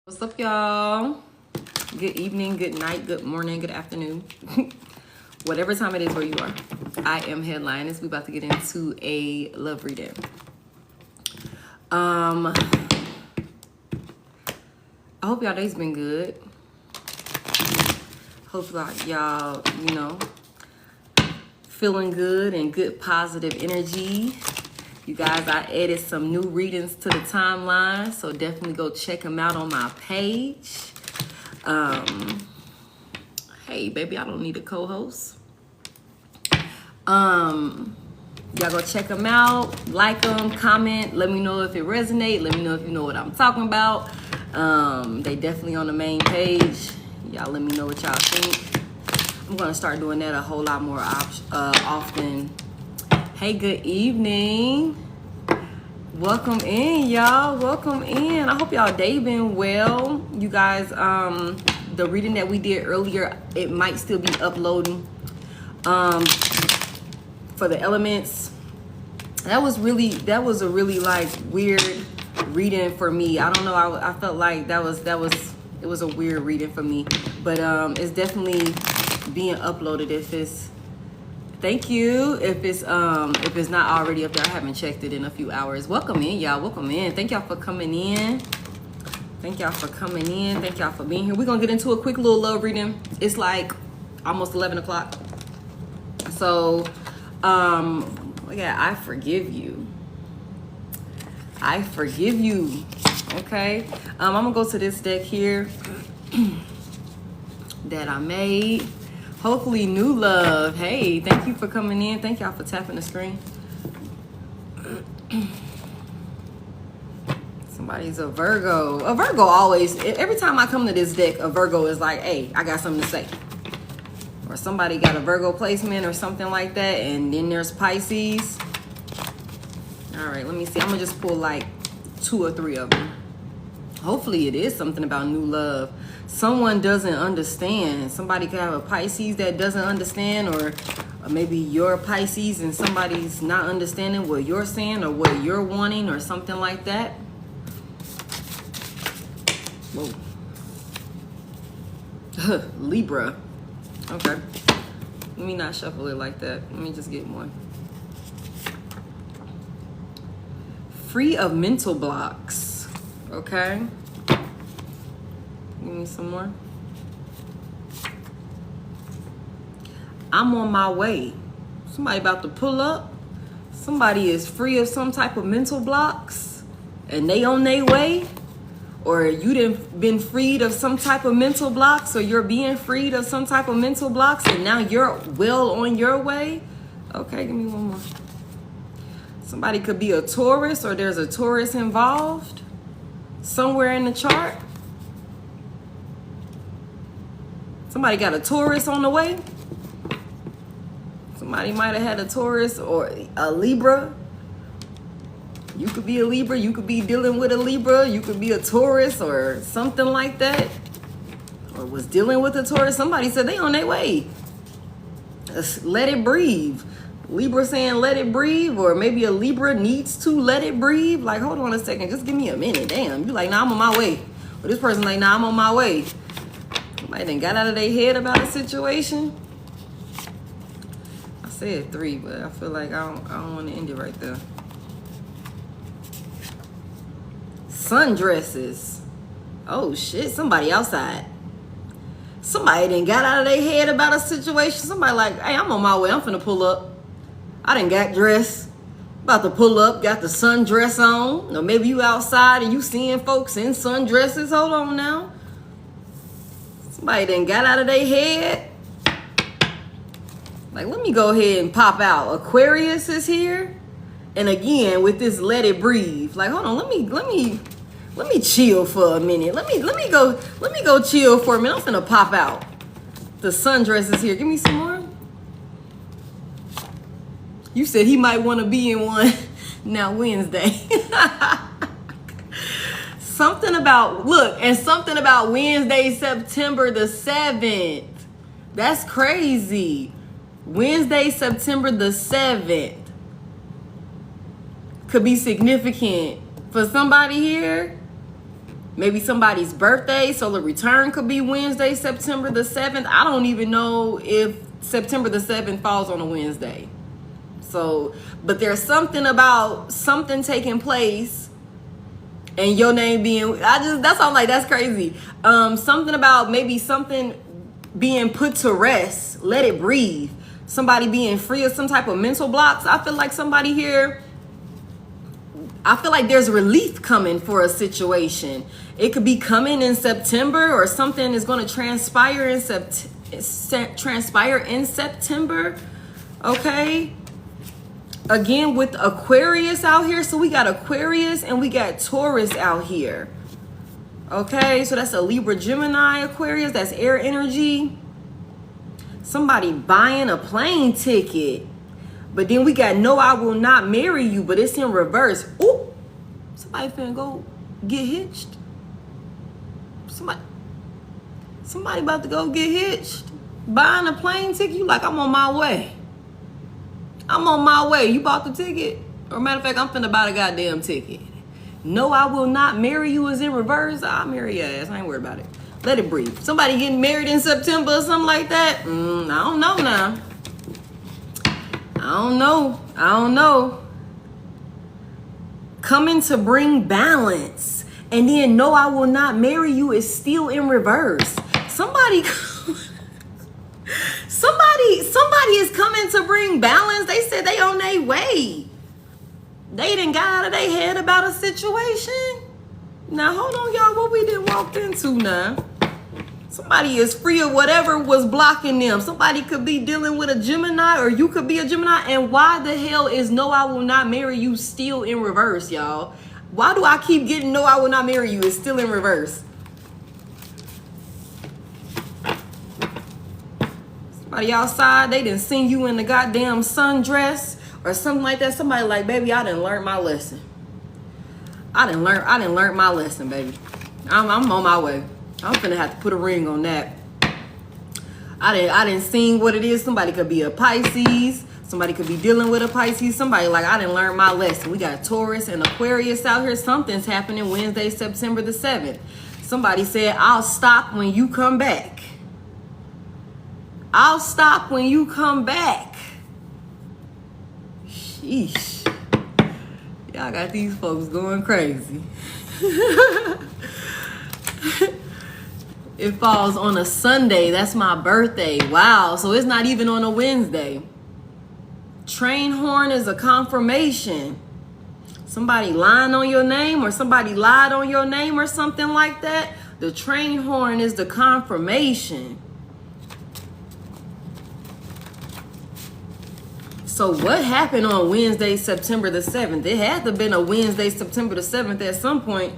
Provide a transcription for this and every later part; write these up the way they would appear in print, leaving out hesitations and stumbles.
What's up, y'all? Good evening, good night, good morning, good afternoon. Whatever time it is where you are. I am Head.Lioness. We about to get into a love reading. I hope y'all day's been good. Hope y'all, feeling good and good positive energy. You guys, I added some new readings to the timeline, so definitely go check them out on my page. Hey, baby, I don't need a co-host. Y'all go check them out, like them, comment, let me know if it resonates, let me know if you know what I'm talking about. They definitely on the main page. Y'all let me know what y'all think. I'm gonna start doing that a whole lot more often. Hey, good evening. Welcome in, y'all. Welcome in. I hope y'all day been well. You guys, the reading that we did earlier, it might still be uploading. For the elements, that was a really like weird reading for me. I don't know. I felt like it was a weird reading for me, but it's definitely being uploaded if it's. Thank you. If it's not already up there, I haven't checked it in a few hours. Welcome in, y'all. Welcome in. Thank y'all for coming in. Thank y'all for coming in. Thank y'all for being here. We're gonna get into a quick little love reading. It's like almost 11 o'clock. So, yeah, I forgive you. I forgive you. Okay. I'm gonna go to this deck here that I made. Hopefully new love. Hey, thank you for coming in. Thank y'all for tapping the screen. Somebody's a Virgo. A Virgo always, every time I come to this deck, a Virgo is like, hey, I got something to say. Or somebody got a Virgo placement or something like that. And then there's Pisces. All right, let me see. I'm going to just pull like 2 or 3 of them. Hopefully it is something about new love. Someone doesn't understand. Somebody could have a Pisces that doesn't understand, or maybe you're Pisces and somebody's not understanding what you're saying or what you're wanting or something like that. Whoa. Libra. Okay. Let me not shuffle it like that. Let me just get one. Free of mental blocks. Okay. Give me some more. I'm on my way. Somebody about to pull up. Somebody is free of some type of mental blocks and they on their way. Or you done been freed of some type of mental blocks, or you're being freed of some type of mental blocks and now you're well on your way. Okay, give me one more. Somebody could be a Taurus, or there's a Taurus involved somewhere in the chart. Somebody got a Taurus on the way. Somebody might have had a Taurus or a Libra. You could be a Libra. You could be dealing with a Libra. You could be a Taurus or something like that. Or was dealing with a Taurus. Somebody said they on their way. Let it breathe. Libra saying let it breathe. Or maybe a Libra needs to let it breathe. Like, hold on a second. Just give me a minute. Damn. You like, nah, I'm on my way. Or this person like, nah, I'm on my way. Somebody done got out of their head about a situation. I said 3, but I feel like I don't want to end it right there. Sundresses. Oh shit, somebody outside. Somebody done got out of their head about a situation. Somebody like, hey, I'm on my way. I'm finna pull up. I done got dressed. About to pull up. Got the sundress on. Or maybe you outside and you seeing folks in sundresses. Hold on now. Somebody done got out of their head. Like, let me go ahead and pop out. Aquarius is here. And again, with this let it breathe. Like, hold on, let me chill for a minute. Let me go chill for a minute. I'm finna pop out. The sundress is here. Give me some more. You said he might want to be in one now Wednesday. Something about Wednesday, September the 7th. That's crazy. Wednesday, September the 7th. Could be significant for somebody here. Maybe somebody's birthday, so the return could be Wednesday, September the 7th. I don't even know if September the 7th falls on a Wednesday. So, but there's something about something taking place and your name being, that's all, like, that's crazy. Something about maybe something being put to rest, let it breathe. Somebody being free of some type of mental blocks. I feel like somebody here, I feel like there's relief coming for a situation. It could be coming in September, or something is going to transpire in September. Okay. Again, with Aquarius out here. So we got Aquarius and we got Taurus out here. Okay. So that's a Libra, Gemini, Aquarius. That's air energy. Somebody buying a plane ticket. But then we got no, I will not marry you, but it's in reverse. Ooh, somebody finna go get hitched. Somebody about to go get hitched. Buying a plane ticket, you like, I'm on my way. I'm on my way. You bought the ticket? Or matter of fact, I'm finna buy the goddamn ticket. No, I will not marry you is in reverse. I'll marry your ass. I ain't worried about it. Let it breathe. Somebody getting married in September or something like that? I don't know now. I don't know. Coming to bring balance. And then no, I will not marry you is still in reverse. Somebody is coming to bring balance. They said they on their way. They done got out of their head about a situation. Now hold on, y'all. What we done walked into now? Somebody is free of whatever was blocking them. Somebody could be dealing with a Gemini, or you could be a Gemini. And why the hell is no, I will not marry you still in reverse, y'all? Why do I keep getting no, I will not marry you? It's still in reverse. Somebody outside, they done seen you in the goddamn sundress or something like that. Somebody like, baby, I done learned my lesson. I done learned my lesson, baby. I'm on my way. I'm finna have to put a ring on that. I didn't see what it is. Somebody could be a Pisces. Somebody could be dealing with a Pisces. Somebody like, I didn't learn my lesson. We got Taurus and Aquarius out here. Something's happening Wednesday, September the 7th. Somebody said, I'll stop when you come back. I'll stop when you come back. Sheesh. Y'all got these folks going crazy. It falls on a Sunday. That's my birthday. Wow. So it's not even on a Wednesday. Train horn is a confirmation. Somebody lying on your name, or somebody lied on your name or something like that. The train horn is the confirmation. So what happened on Wednesday, September the 7th? It had to have been a Wednesday, September the 7th at some point.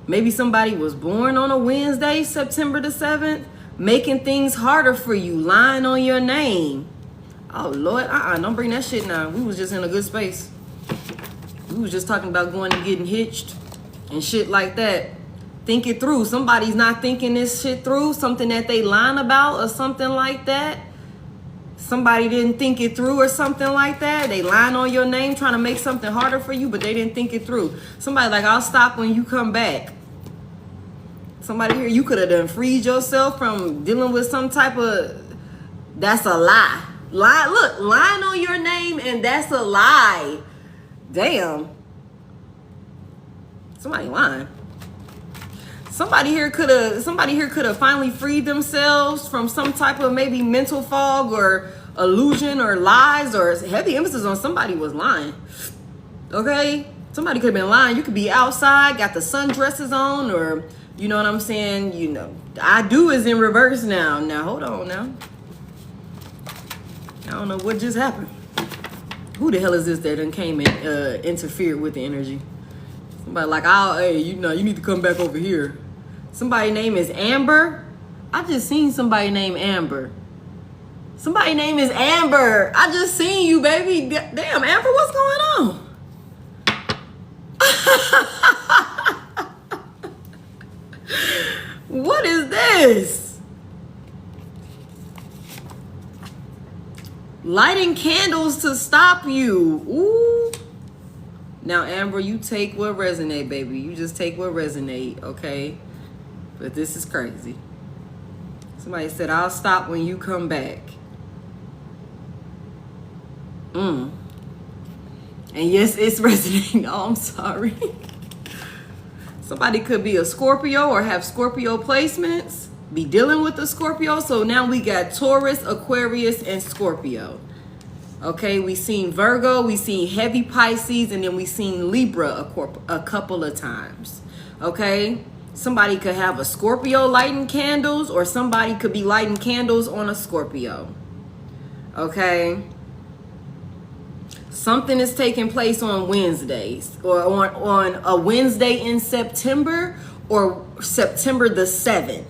Maybe somebody was born on a Wednesday, September the 7th, making things harder for you, lying on your name. Oh, Lord, don't bring that shit now. We was just in a good space. We was just talking about going and getting hitched and shit like that. Think it through. Somebody's not thinking this shit through, something that they lying about or something like that. Somebody didn't think it through or something like that. They lying on your name, trying to make something harder for you, but they didn't think it through. Somebody like, I'll stop when you come back. Somebody here, you could have done freed yourself from dealing with some type of, that's a lie. Look, lying on your name, and that's a lie. Damn. Somebody lying. Somebody here could have finally freed themselves from some type of maybe mental fog or illusion or lies, or heavy emphasis on somebody was lying. Okay? Somebody could have been lying. You could be outside, got the sundresses on, or you know what I'm saying? You know, I do is in reverse now. Now, hold on now. I don't know what just happened. Who the hell is this that done came and interfered with the energy? Somebody like, hey, you need to come back over here. Somebody name is Amber. I just seen somebody named Amber. Somebody name is Amber. I just seen you, baby. Damn, Amber, what's going on? What is this? Lighting candles to stop you. Ooh. Now, Amber, you take what resonate, baby. You just take what resonate, okay? But this is crazy. Somebody said, I'll stop when you come back. And yes, it's resonating. Oh, I'm sorry. Somebody could be a Scorpio or have Scorpio placements, be dealing with a Scorpio. So now we got Taurus, Aquarius, and Scorpio. Okay, we seen Virgo, we seen heavy Pisces, and then we seen Libra a couple of times. Okay, somebody could have a Scorpio lighting candles, or somebody could be lighting candles on a Scorpio. Okay. Something is taking place on Wednesdays, or on a Wednesday in September, or September the 7th.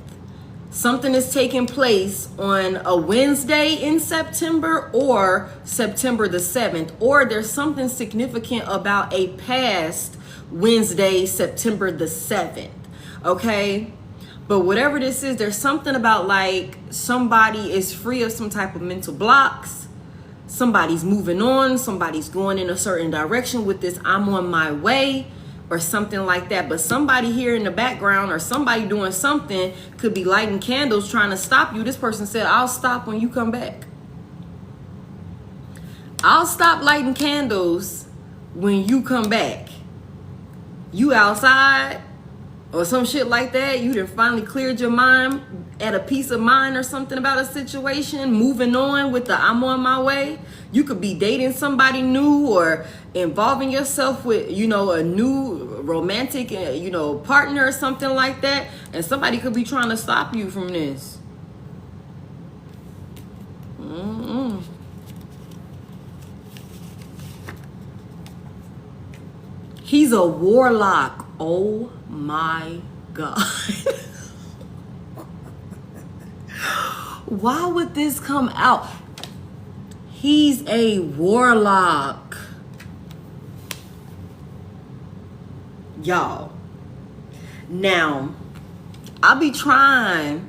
Something is taking place on a Wednesday in September or September the 7th. Or there's something significant about a past Wednesday, September the 7th. Okay? But whatever this is, there's something about like somebody is free of some type of mental blocks. Somebody's moving on. Somebody's going in a certain direction with this I'm on my way or something like that. But somebody here in the background or somebody doing something could be lighting candles trying to stop you. This person said, I'll stop when you come back. I'll stop lighting candles when you come back. You outside or some shit like that. You done finally cleared your mind, at a peace of mind or something about a situation, moving on with the I'm on my way. You could be dating somebody new or involving yourself with, you know, a new romantic, you know, partner or something like that. And somebody could be trying to stop you from this. He's a warlock. Oh my God. Why would this come out? He's a warlock. Y'all. Now, I'll be trying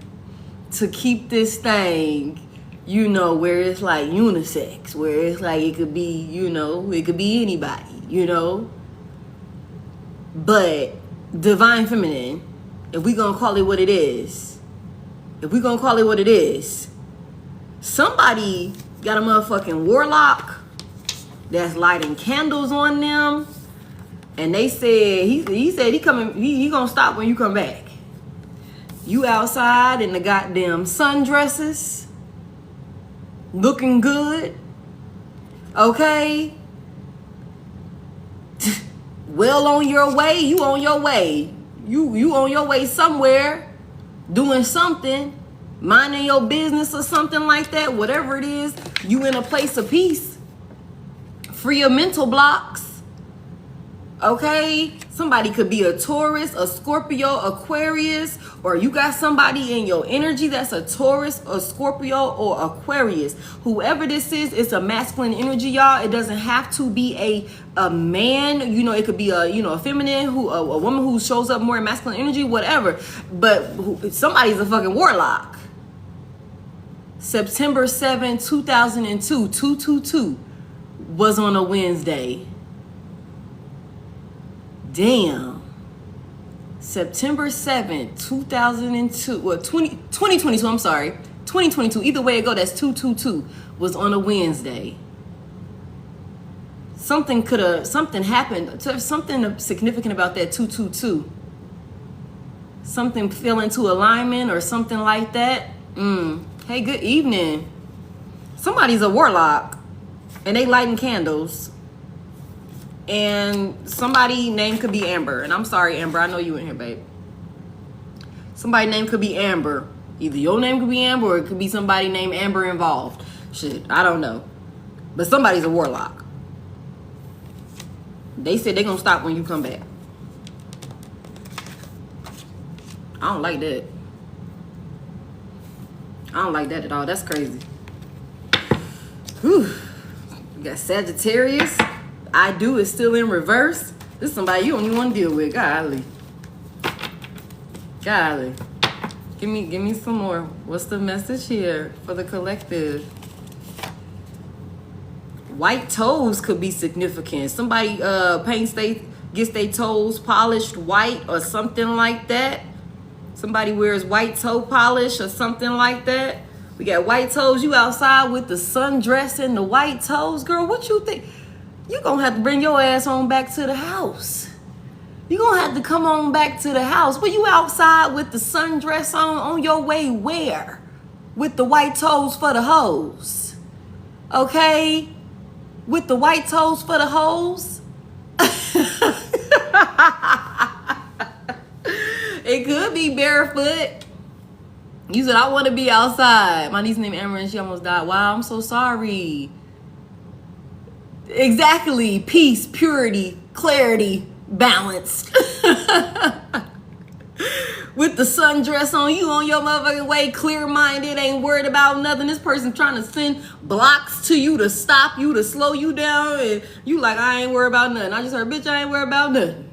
to keep this thing, you know, where it's like unisex, where it's like it could be, you know, it could be anybody, you know. But divine feminine, if we gonna call it what it is, somebody got a motherfucking warlock that's lighting candles on them, and they said he said he gonna stop when you come back. You outside in the goddamn sundresses, looking good, okay? Well on your way, you on your way. You on your way somewhere, doing something, minding your business or something like that. Whatever it is, you in a place of peace, free of mental blocks. Okay? Somebody could be a Taurus, a Scorpio, Aquarius, or you got somebody in your energy that's a Taurus, a Scorpio, or Aquarius. Whoever this is, it's a masculine energy, y'all. It doesn't have to be a man. You know, it could be a feminine, a woman who shows up more in masculine energy, whatever. But somebody's a fucking warlock. September 7, 2002, 222 was on a Wednesday. Damn. September 7th, 2002, well, 2022, I'm sorry. 2022, either way it go, that's 222, was on a Wednesday. Something happened, something significant about that 222. Something fell into alignment or something like that. Hey, good evening. Somebody's a warlock and they lighting candles. And somebody name could be Amber. And I'm sorry, Amber, I know you in here, babe. Somebody name could be Amber. Either your name could be Amber or it could be somebody named Amber involved. Shit, I don't know. But somebody's a warlock. They said they're gonna stop when you come back. I don't like that. I don't like that at all. That's crazy. Whew. We got Sagittarius. I do is still in reverse. This is somebody you don't even want to deal with. Golly. Give me some more. What's the message here for the collective? White toes could be significant. Somebody gets their toes polished white or something like that. Somebody wears white toe polish or something like that. We got white toes. You outside with the sundress and the white toes. Girl, what you think? You gonna have to bring your ass on back to the house. You gonna have to come on back to the house. But you outside with the sundress on your way where? With the white toes for the hoes. Okay? With the white toes for the hoes? It could be barefoot. You said, I want to be outside. My niece named Amber and she almost died. Wow, I'm so sorry. Exactly. Peace, purity, clarity, balanced. With the sundress on, you on your motherfucking way, clear-minded, ain't worried about nothing. This person trying to send blocks to you to stop you, to slow you down. And you like, I ain't worried about nothing. I just heard, bitch, I ain't worried about nothing.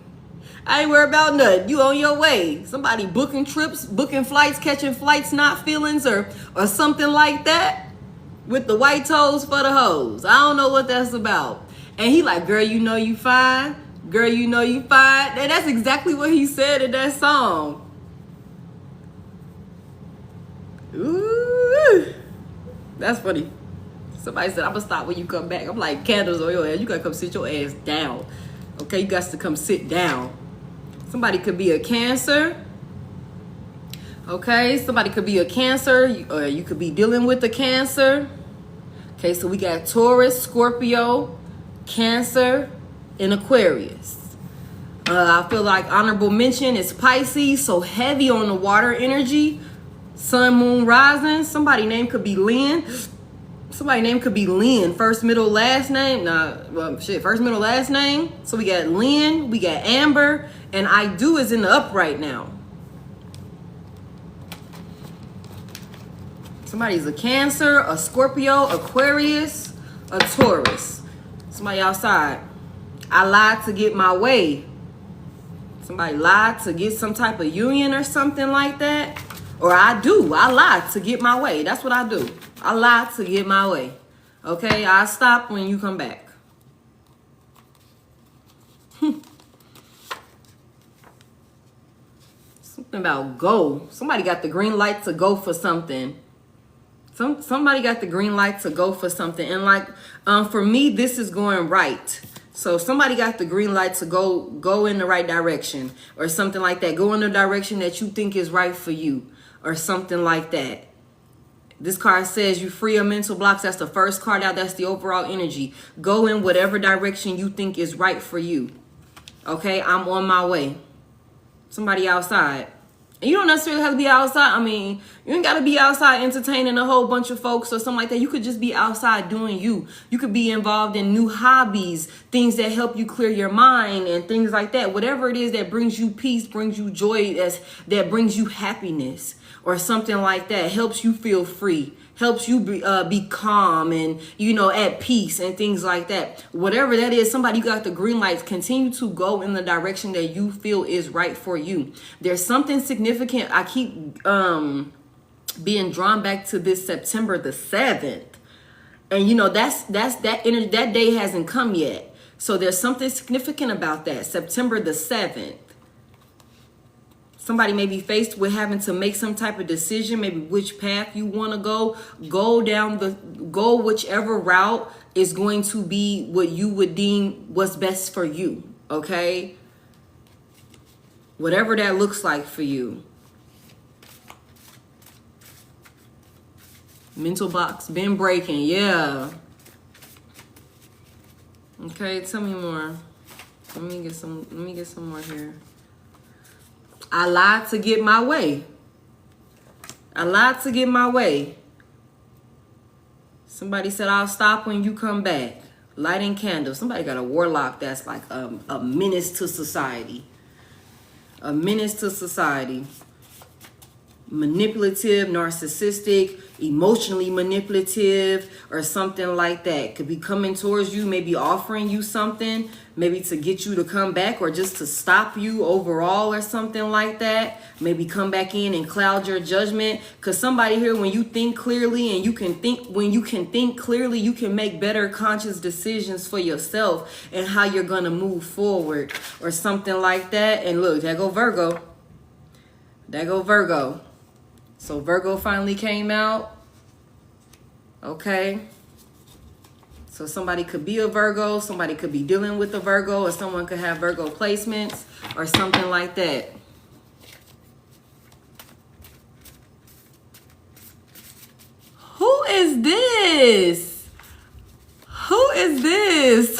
I ain't worried about nothing. You on your way. Somebody booking trips, booking flights, catching flights, not feelings, or something like that. With the white toes for the hoes. I don't know what that's about. And he like, girl, you know you fine. Girl, you know you fine. And that's exactly what he said in that song. Ooh, that's funny. Somebody said, I'm gonna stop when you come back. I'm like, candles on your ass. You gotta come sit your ass down. Okay, you got to come sit down. Somebody could be a Cancer. Okay, somebody could be a Cancer, or you could be dealing with a Cancer. Okay, so we got Taurus, Scorpio, Cancer, and Aquarius. I feel like honorable mention is Pisces, so heavy on the water energy. Sun, moon, rising. Somebody name could be Lynn. Somebody name could be Lynn. First, middle, last name. First, middle, last name. So we got Lynn, we got Amber, and I do is in the upright now. Somebody's a Cancer, a Scorpio, Aquarius, a Taurus. Somebody outside. I lied to get my way. Somebody lied to get some type of union or something like that. Or I lie to get my way. That's what I do. I lie to get my way. Okay, I stop when you come back. Something about go. Somebody got the green light to go for something. Somebody got the green light to go for something. And like, for me, this is going right. So somebody got the green light to go in the right direction or something like that. Go in the direction that you think is right for you or something like that. This card says you free of mental blocks. That's the first card out. That's the overall energy. Go in whatever direction you think is right for you. Okay, I'm on my way. Somebody outside. And you don't necessarily have to be outside. I mean, you ain't got to be outside entertaining a whole bunch of folks or something like that. You could just be outside doing you. You could be involved in new hobbies, things that help you clear your mind and things like that. Whatever it is that brings you peace, brings you joy, that brings you happiness or something like that, helps you feel free, helps you be calm and, you know, at peace and things like that. Whatever that is, somebody got the green lights. Continue to go in the direction that you feel is right for you. There's something significant. I keep being drawn back to this September the 7th. And, you know, that energy, that day hasn't come yet. So there's something significant about that. September the 7th. Somebody may be faced with having to make some type of decision, maybe which path you want to go. Go whichever route is going to be what you would deem what's best for you, okay? Whatever that looks like for you. Mental blocks been breaking, yeah. Okay, tell me more. Let me get some more here. I lied to get my way. I lied to get my way. Somebody said, I'll stop when you come back. Lighting candles. Somebody got a warlock that's like a menace to society. A menace to society. manipulative, narcissistic, emotionally manipulative, or something like that. Could be coming towards you, maybe offering you something, maybe to get you to come back or just to stop you overall or something like that. Maybe come back in and cloud your judgment. Because somebody here, when you think clearly and when you can think clearly, you can make better conscious decisions for yourself and how you're going to move forward or something like that. And look, there go Virgo. There go Virgo. So Virgo finally came out. Okay. So somebody could be a Virgo. Somebody could be dealing with a Virgo, or someone could have Virgo placements or something like that. Who is this? Who is this?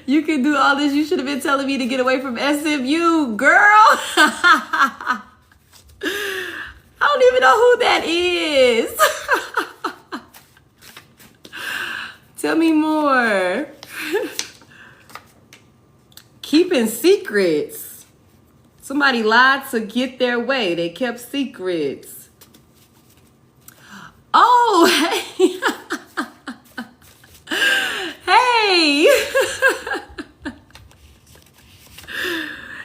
You can do all this. You should have been telling me to get away from SMU, girl. I don't even know who that is. Tell me more. Keeping secrets. Somebody lied to get their way. They kept secrets. Oh, hey. Hey.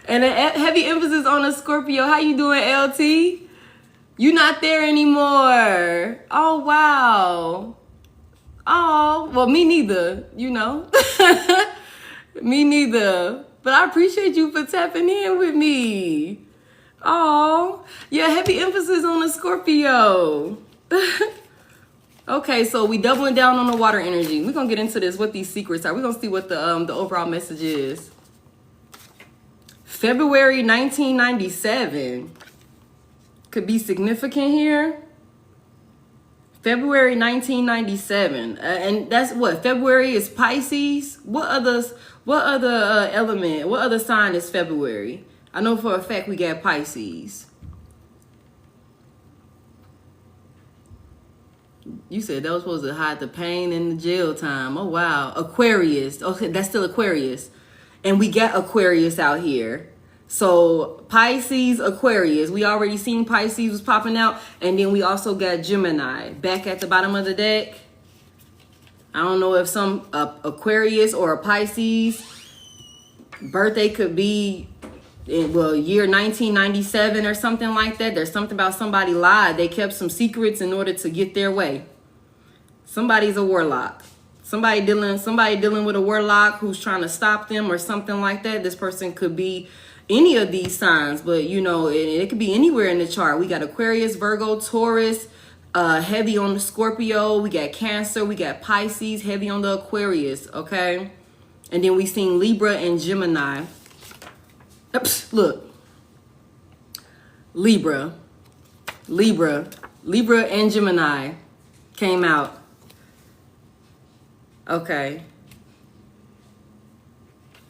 And a heavy emphasis on a Scorpio. How you doing, LT? You not there anymore. Oh, wow. Oh, well, me neither, you know. Me neither. But I appreciate you for tapping in with me. Oh, yeah, heavy emphasis on the Scorpio. Okay, so we doubling down on the water energy. We're going to get into this, what these secrets are. We're going to see what the overall message is. February 1997 could be significant here. February 1997, and that's what February is. Pisces. What other element? What other sign is February? I know for a fact we got Pisces. You said that was supposed to hide the pain and the jail time. Oh wow, Aquarius. Okay, that's still Aquarius, and we got Aquarius out here. So Pisces, Aquarius, we already seen Pisces was popping out. And then we also got Gemini back at the bottom of the deck. I don't know if some Aquarius or a Pisces birthday could be in, well, year 1997 or something like that. There's something about somebody lied. They kept some secrets in order to get their way. Somebody's a warlock. Somebody dealing with a warlock who's trying to stop them or something like that. This person could be any of these signs, but you know, it could be anywhere in the chart. We got Aquarius, Virgo, Taurus, heavy on the Scorpio. We got Cancer, we got Pisces, heavy on the Aquarius, okay? And then we seen Libra and Gemini. Oops, look. Libra and Gemini came out. Okay.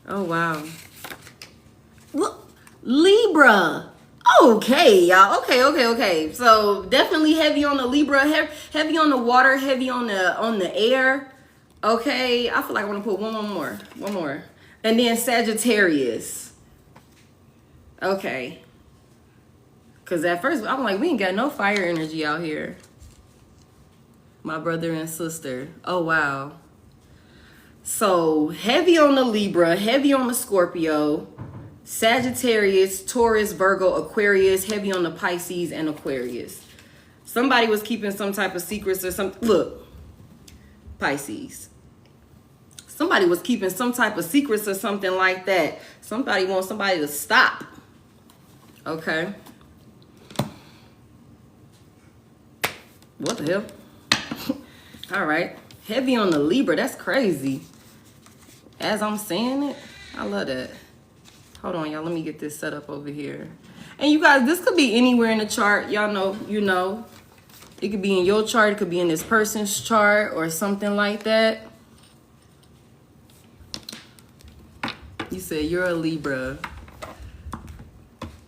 Oh, wow. Look, Libra. Okay, y'all. Okay. So definitely heavy on the Libra, heavy on the water, heavy on the air. Okay, I feel like I want to put one more. And then Sagittarius. Okay. Because at first, I'm like, we ain't got no fire energy out here. My brother and sister. Oh, wow. So heavy on the Libra, heavy on the Scorpio, Sagittarius, Taurus, Virgo, Aquarius, heavy on the Pisces and Aquarius. Somebody was keeping some type of secrets or something. Look, Pisces. Somebody was keeping some type of secrets or something like that. Somebody wants somebody to stop. Okay. What the hell? All right. Heavy on the Libra. That's crazy. As I'm saying it, I love that. Hold on, y'all. Let me get this set up over here. And you guys, this could be anywhere in the chart. Y'all know, you know. It could be in your chart. It could be in this person's chart or something like that. You said you're a Libra.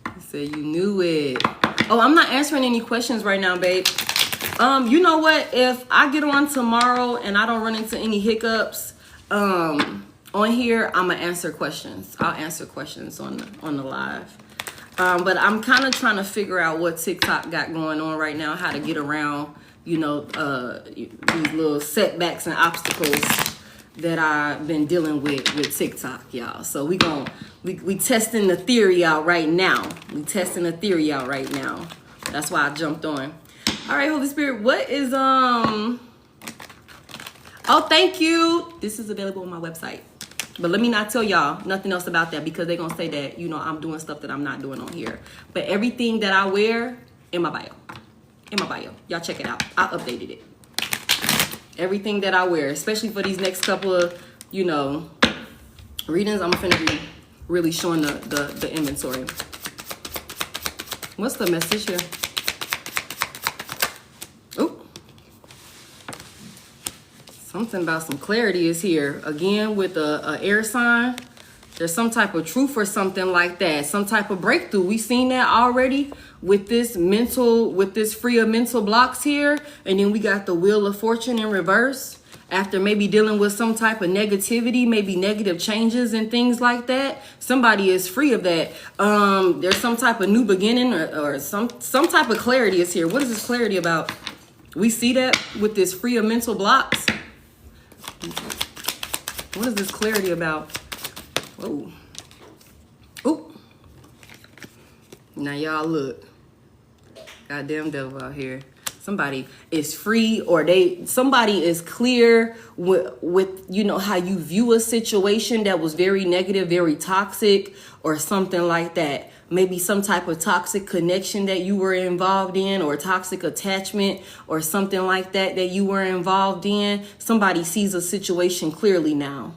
You said you knew it. Oh, I'm not answering any questions right now, babe. You know what? If I get on tomorrow and I don't run into any hiccups, on here, I'm gonna answer questions. I'll answer questions on the live. But I'm kind of trying to figure out what TikTok got going on right now, how to get around, you know, these little setbacks and obstacles that I've been dealing with TikTok, y'all. So we testing the theory out right now. That's why I jumped on. All right, Holy Spirit, what is oh, thank you. This is available on my website. But let me not tell y'all nothing else about that, because they're going to say that, you know, I'm doing stuff that I'm not doing on here. But everything that I wear in my bio. Y'all check it out. I updated it. Everything that I wear, especially for these next couple of, you know, readings, I'm finna be really showing the inventory. What's the message here? Oop. Something about some clarity is here. Again, with a air sign. There's some type of truth or something like that. Some type of breakthrough. We've seen that already with this free of mental blocks here. And then we got the Wheel of Fortune in reverse. After maybe dealing with some type of negativity, maybe negative changes and things like that. Somebody is free of that. There's some type of new beginning or some type of clarity is here. What is this clarity about? We see that with this free of mental blocks. What is this clarity about? Whoa. Oop. Now y'all look. Goddamn devil out here. Somebody is free, or somebody is clear with you know how you view a situation that was very negative, very toxic, or something like that. Maybe some type of toxic connection that you were involved in, or toxic attachment, or something like that you were involved in. Somebody sees a situation clearly now.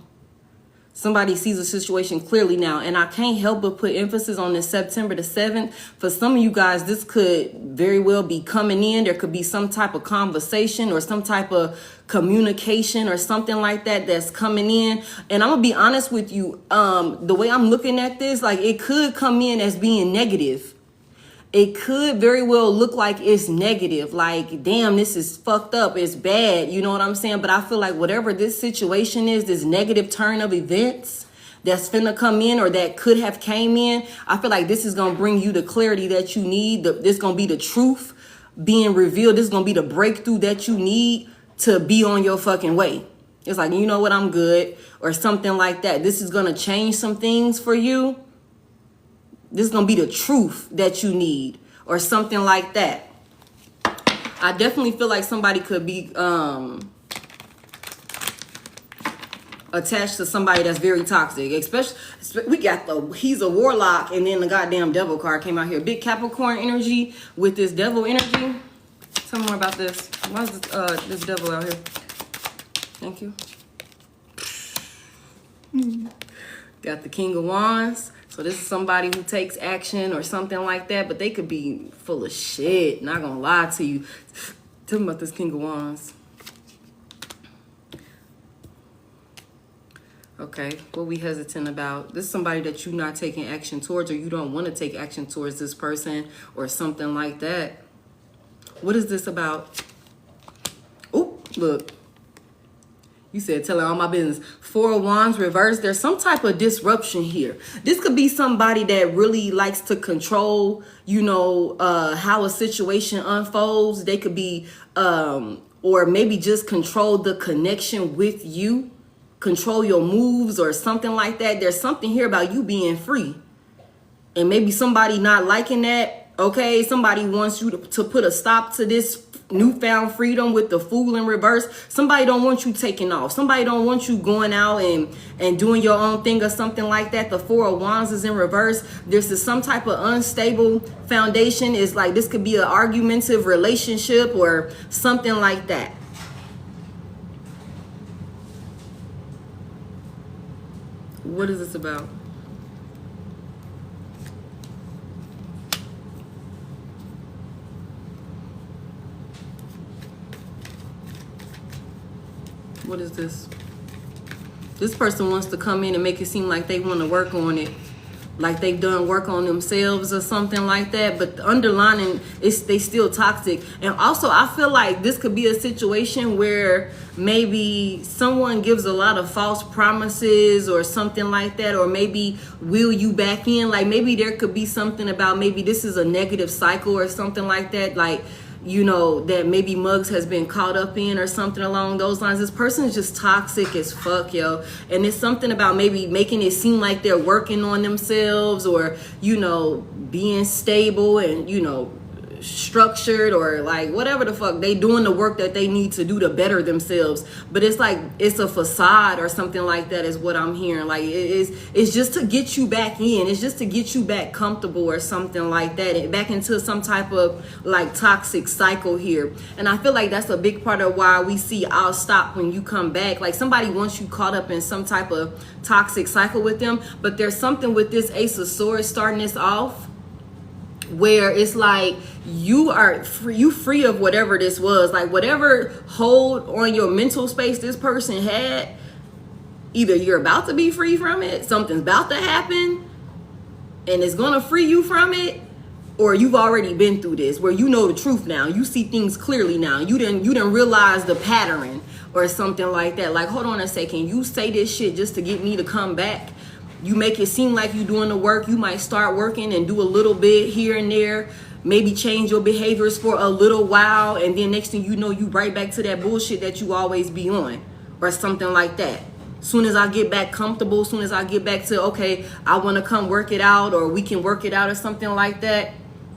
And I can't help but put emphasis on this September the 7th. For some of you guys, this could very well be coming in. There could be some type of conversation or some type of communication or something like that that's coming in. And I'm gonna be honest with you, the way I'm looking at this, like, it could come in as being negative. It could very well look like it's negative, like, damn, this is fucked up, it's bad, you know what I'm saying? But I feel like whatever this situation is, this negative turn of events that's finna come in, or that could have came in, I feel like this is gonna bring you the clarity that you need. This gonna be the truth being revealed. This is gonna be the breakthrough that you need to be on your fucking way. It's like, you know what, I'm good, or something like that. This is gonna change some things for you. This is going to be the truth that you need, or something like that. I definitely feel like somebody could be attached to somebody that's very toxic. Especially, we got he's a warlock, and then the goddamn devil card came out here. Big Capricorn energy with this devil energy. Tell me more about this. Why is this devil out here? Thank you. Got the King of Wands. So this is somebody who takes action or something like that, but they could be full of shit. Not gonna lie to you. Tell me about this King of Wands. Okay, what we hesitant about? This is somebody that you're not taking action towards, or you don't want to take action towards this person or something like that. What is this about? Oh, look. You said telling all my business. Four of Wands reverse. There's some type of disruption here. This could be somebody that really likes to control, you know, how a situation unfolds. They could be, or maybe just control the connection with you, control your moves or something like that. There's something here about you being free. And maybe somebody not liking that. Okay, somebody wants you to put a stop to this newfound freedom with the Fool in reverse. Somebody don't want you taking off. Somebody don't want you going out and doing your own thing or something like that. The Four of Wands is in reverse. This is some type of unstable foundation. It's like this could be an argumentative relationship or something like that. What is this about? What is this? This person wants to come in and make it seem like they want to work on it. like they've done work on themselves or something like that, but the underlining is they still toxic. And also I feel like this could be a situation where maybe someone gives a lot of false promises or something like that, or maybe will you back in. Like maybe there could be something about maybe this is a negative cycle or something like that, like, you know, that maybe Muggs has been caught up in or something along those lines. This person is just toxic as fuck, yo. And it's something about maybe making it seem like they're working on themselves, or, you know, being stable and, you know, structured, or like whatever the fuck, they doing the work that they need to do to better themselves. But it's like it's a facade or something like that is what I'm hearing. Like it's just to get you back in, it's just to get you back comfortable or something like that, and back into some type of like toxic cycle here. And I feel like that's a big part of why we see I'll stop when you come back. Like somebody wants you caught up in some type of toxic cycle with them, but there's something with this Ace of Swords starting this off where it's like you are free of whatever this was, like whatever hold on your mental space this person had. Either you're about to be free from it, something's about to happen and it's gonna free you from it, or you've already been through this where you know the truth now, you see things clearly now, you didn't realize the pattern or something like that. Like, hold on a second, you say this shit just to get me to come back. You make it seem like you're doing the work. You might start working and do a little bit here and there, maybe change your behaviors for a little while, and then next thing you know, you right back to that bullshit that you always be on or something like that. Soon as I get back comfortable, soon as I get back to, okay, I want to come work it out, or we can work it out or something like that,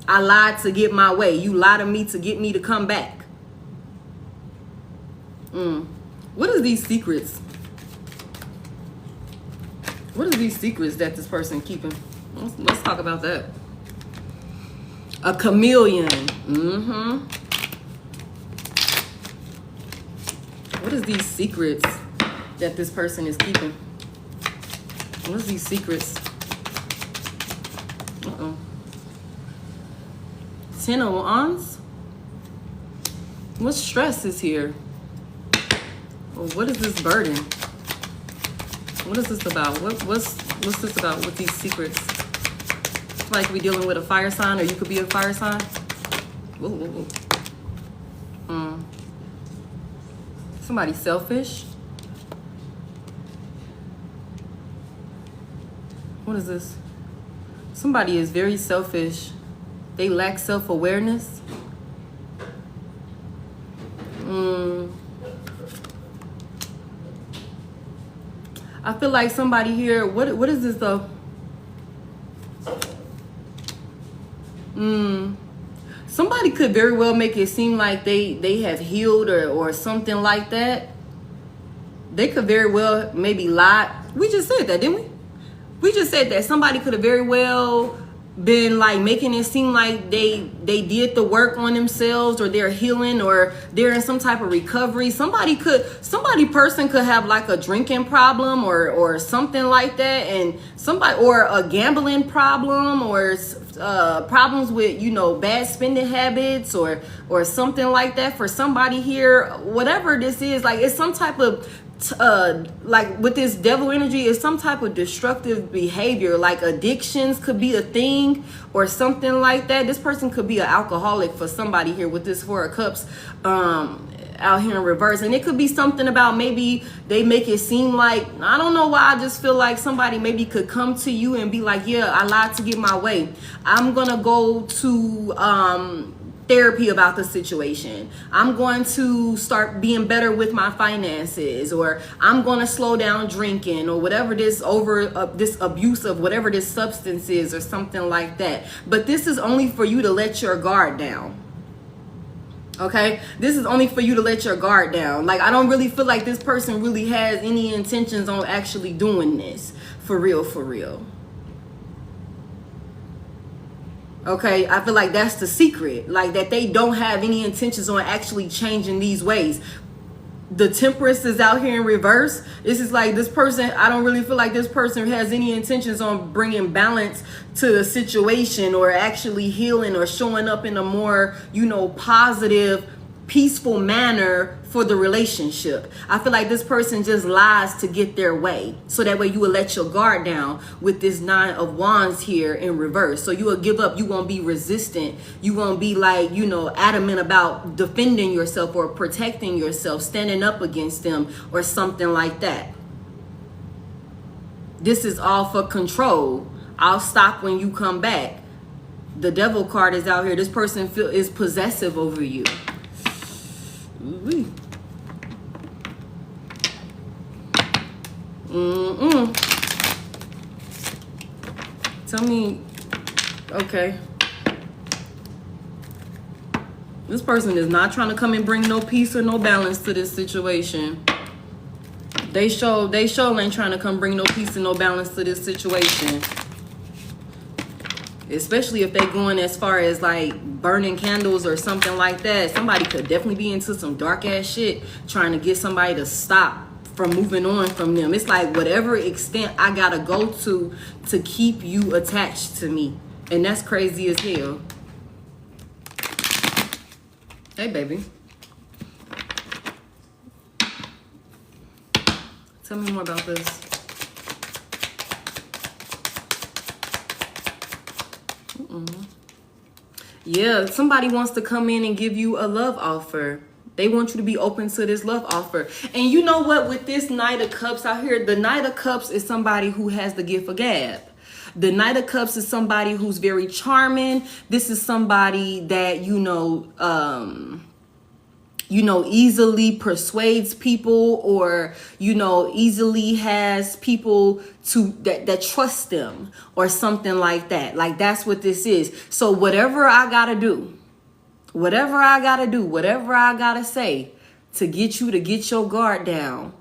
I lied to get my way. You lied to me to get me to come back. What are these secrets? What are these secrets that this person keeping? Let's talk about that. A chameleon. What is these secrets that this person is keeping? What is these secrets? 10 of Wands. What stress is here? Or what is this burden? What is this about? What's this about with these secrets? It's like we dealing with a fire sign, or you could be a fire sign. Ooh. Somebody selfish. What is this? Somebody is very selfish. They lack self-awareness. I feel like somebody here, what is this though? Somebody could very well make it seem like they have healed or something like that. They could very well maybe lie. We just said that, didn't we? We just said that somebody could have very well been like making it seem like they did the work on themselves, or they're healing, or they're in some type of recovery. Somebody person could have like a drinking problem or something like that, and somebody, or a gambling problem, or problems with, you know, bad spending habits or something like that. For somebody here, whatever this is, like it's some type of like with this devil energy, is some type of destructive behavior. Like addictions could be a thing or something like that. This person could be an alcoholic for somebody here with this Four of Cups out here in reverse. And it could be something about maybe they make it seem like, I don't know why, I just feel like somebody maybe could come to you and be like, yeah, I lied to get my way. I'm gonna go to therapy about the situation. I'm going to start being better with my finances, or I'm going to slow down drinking, or whatever this this abuse of whatever this substance is, or something like that. But this is only for you to let your guard down. Okay, this is only for you to let your guard down. Like, I don't really feel like this person really has any intentions on actually doing this for real, for real. Okay, I feel like that's the secret, like that they don't have any intentions on actually changing these ways. The Temperance is out here in reverse. This is like this person, I don't really feel like this person has any intentions on bringing balance to the situation, or actually healing, or showing up in a more, you know, positive peaceful manner for the relationship. I feel like this person just lies to get their way. So that way you will let your guard down with this 9 of Wands here in reverse. So you will give up. You won't be resistant. You won't be like, you know, adamant about defending yourself or protecting yourself, standing up against them or something like that. This is all for control. I'll stop when you come back. The Devil card is out here. This person is possessive over you. Ooh-wee. Tell me, okay. This person is not trying to come and bring no peace or no balance to this situation. They show ain't trying to come bring no peace and no balance to this situation. Especially if they going as far as like burning candles or something like that. Somebody could definitely be into some dark ass shit trying to get somebody to stop from moving on from them. It's like whatever extent I gotta go to keep you attached to me. And that's crazy as hell. Hey, baby. Tell me more about this. Yeah, somebody wants to come in and give you a love offer. They want you to be open to this love offer. And you know what? With this Knight of Cups out here, the Knight of Cups is somebody who has the gift of gab. The Knight of Cups is somebody who's very charming. This is somebody that, easily persuades people, or, easily has people that trust them or something like that. Like, that's what this is. So whatever I gotta do, whatever I gotta say to get you to get your guard down,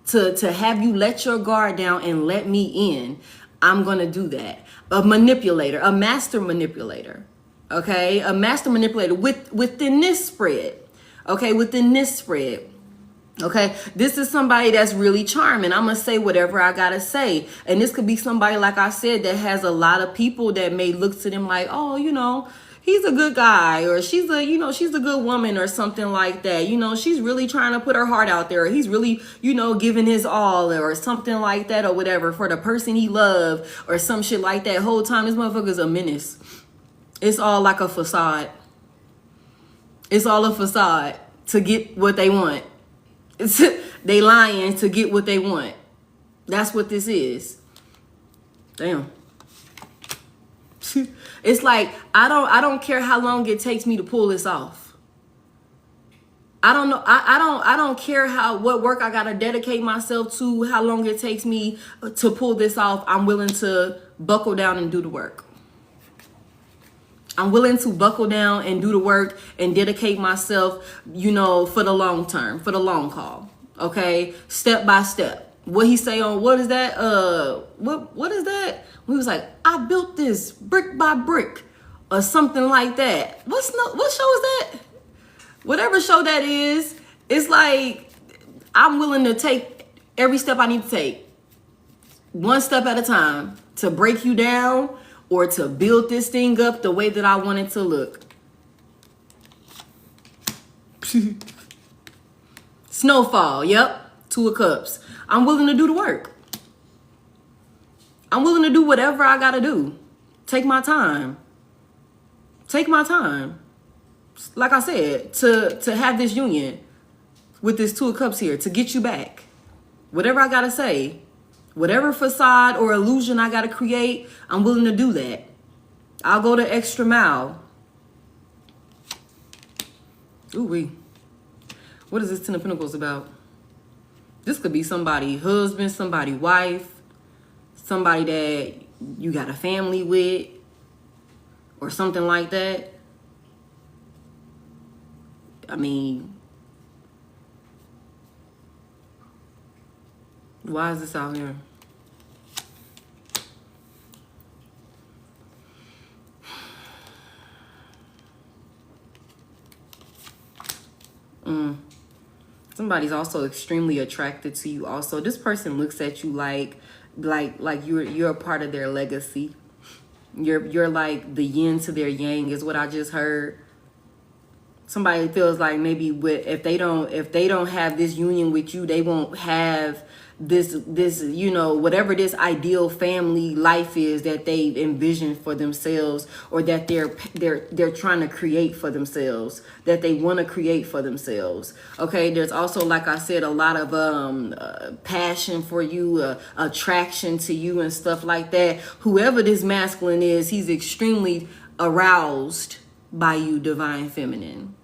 to have you let your guard down and let me in, I'm gonna do that. A manipulator, a master manipulator, okay? A master manipulator within this spread. Okay, within this spread. Okay, this is somebody that's really charming. I'm going to say whatever I got to say. And this could be somebody, like I said, that has a lot of people that may look to them like, oh, he's a good guy, or she's a good woman or something like that. She's really trying to put her heart out there. Or he's really, giving his all or something like that or whatever for the person he loved or some shit like that. Whole time this motherfucker's a menace. It's all like a facade. It's all a facade to get what they want. They lying to get what they want. That's what this is. Damn. It's like I don't care how long it takes me to pull this off. I don't know. I don't care what work I gotta dedicate myself to, how long it takes me to pull this off. I'm willing to buckle down and do the work. I'm willing to buckle down and do the work and dedicate myself, for the long term, for the long haul. Okay, step by step. What he say on what is that? What is that? He was like, I built this brick by brick, or something like that. What show is that? Whatever show that is, it's like I'm willing to take every step I need to take, one step at a time, to break you down or to build this thing up the way that I want it to look. Snowfall, yep, 2 of Cups. I'm willing to do the work. I'm willing to do whatever I gotta do. Take my time. Take my time. Like I said, to have this union with this 2 of Cups here, to get you back. Whatever I gotta say, whatever facade or illusion I gotta create, I'm willing to do that. I'll go the extra mile. Ooh-wee. What is this 10 of Pentacles about? This could be somebody's husband, somebody's wife, somebody that you got a family with, or something like that. I mean, why is this out here? Somebody's also extremely attracted to you. Also, this person looks at you like you're a part of their legacy. You're like the yin to their yang, is what I just heard. Somebody feels like maybe if they don't have this union with you, they won't have this whatever this ideal family life is that they envision for themselves, or that they're trying to create for themselves, that they want to create for themselves. Okay, there's also, like I said, a lot of passion for you, attraction to you and stuff like that. Whoever this masculine is, he's extremely aroused by you, divine feminine.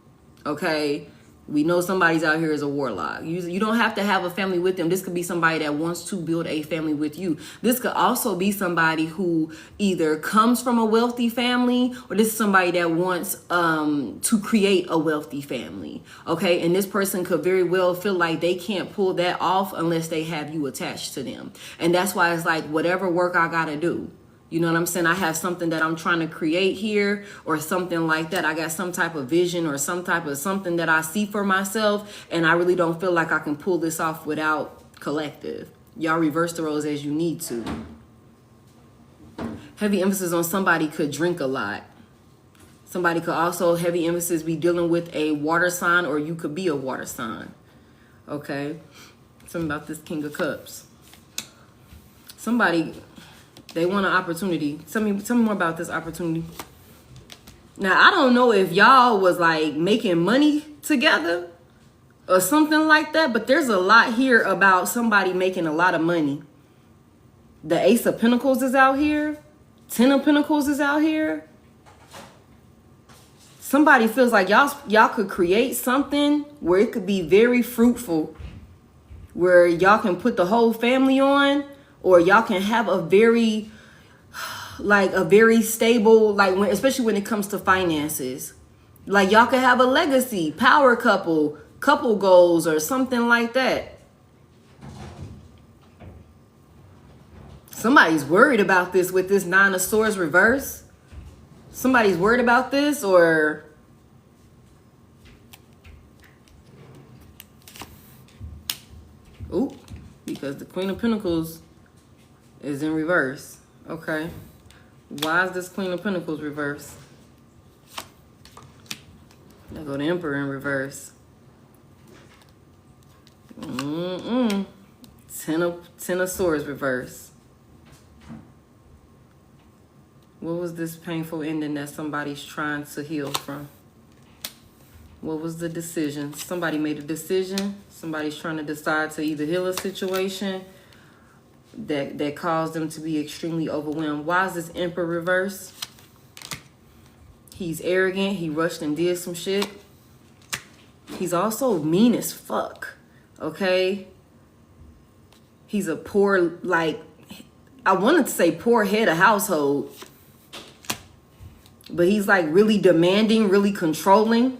Okay, we know somebody's out here as a warlock. You don't have to have a family with them. This could be somebody that wants to build a family with you. This could also be somebody who either comes from a wealthy family, or this is somebody that wants to create a wealthy family. Okay, and this person could very well feel like they can't pull that off unless they have you attached to them. And that's why it's like, whatever work I gotta do. You know what I'm saying? I have something that I'm trying to create here, or something like that. I got some type of vision, or some type of something that I see for myself, and I really don't feel like I can pull this off without collective. Y'all reverse the roles as you need to. Heavy emphasis on somebody could drink a lot. Somebody could also, heavy emphasis, be dealing with a water sign, or you could be a water sign. Okay? Something about this King of Cups. Somebody... they want an opportunity. Tell me more about this opportunity. Now, I don't know if y'all was like making money together or something like that, but there's a lot here about somebody making a lot of money. The Ace of Pentacles is out here. 10 of Pentacles is out here. Somebody feels like y'all could create something where it could be very fruitful, where y'all can put the whole family on. Or y'all can have a very stable, especially when it comes to finances. Like, y'all can have a legacy, power couple goals, or something like that. Somebody's worried about this with this 9 of Swords reverse. Somebody's worried about this, or... ooh, because the Queen of Pentacles is in reverse. Okay. Why is this Queen of Pentacles reverse? Now go to Emperor in reverse. 10 of Swords reverse. What was this painful ending that somebody's trying to heal from? What was the decision? Somebody made a decision. Somebody's trying to decide to either heal a situation that caused them to be extremely overwhelmed. Why is this Emperor reverse? He's arrogant. He rushed and did some shit. He's also mean as fuck. Okay? He's a poor, I wanted to say poor head of household. But he's really demanding, really controlling.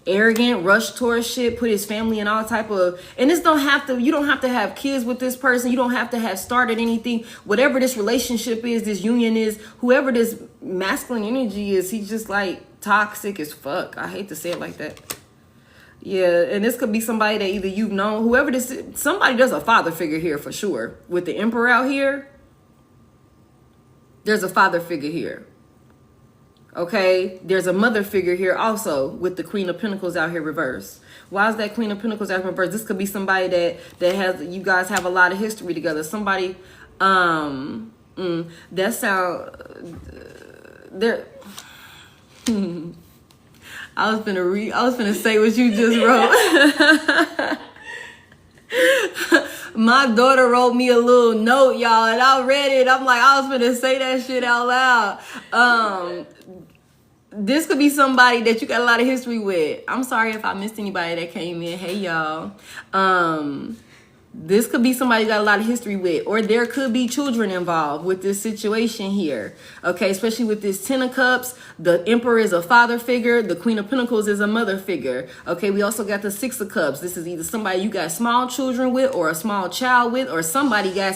Arrogant, rush towards shit, put his family in all type of, and you don't have to have kids with this person. You don't have to have started anything. Whatever this relationship is, this union is, whoever this masculine energy is, he's just toxic as fuck. I hate to say it like that. Yeah, and this could be somebody that either you've known, whoever this is, somebody does a father figure here for sure. With the Emperor out here, there's a father figure here. Okay, there's a mother figure here also with the Queen of Pentacles out here reverse. Why is that Queen of Pentacles out here reverse? This could be somebody that has, you guys have a lot of history together. Somebody, that sound, there. I was finna say what you just wrote. My daughter wrote me a little note, y'all, and I read it. I'm like, I was finna say that shit out loud. This could be somebody that you got a lot of history with. I'm sorry if I missed anybody that came in. Hey, y'all. This could be somebody you got a lot of history with, or there could be children involved with this situation here. Okay, especially with this 10 of Cups, the Emperor is a father figure, the Queen of Pentacles is a mother figure. Okay, we also got the 6 of Cups. This is either somebody you got small children with, or a small child with, or somebody got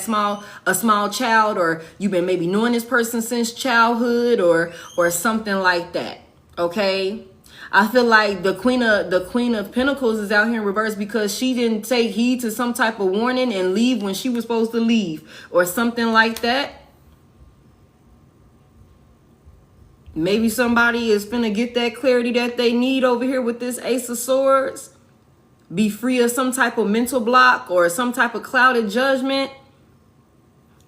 a small child, or you've been maybe knowing this person since childhood, or something like that. Okay. I feel like the Queen of Pentacles is out here in reverse because she didn't take heed to some type of warning and leave when she was supposed to leave, or something like that. Maybe somebody is finna get that clarity that they need over here with this Ace of Swords. Be free of some type of mental block or some type of clouded judgment.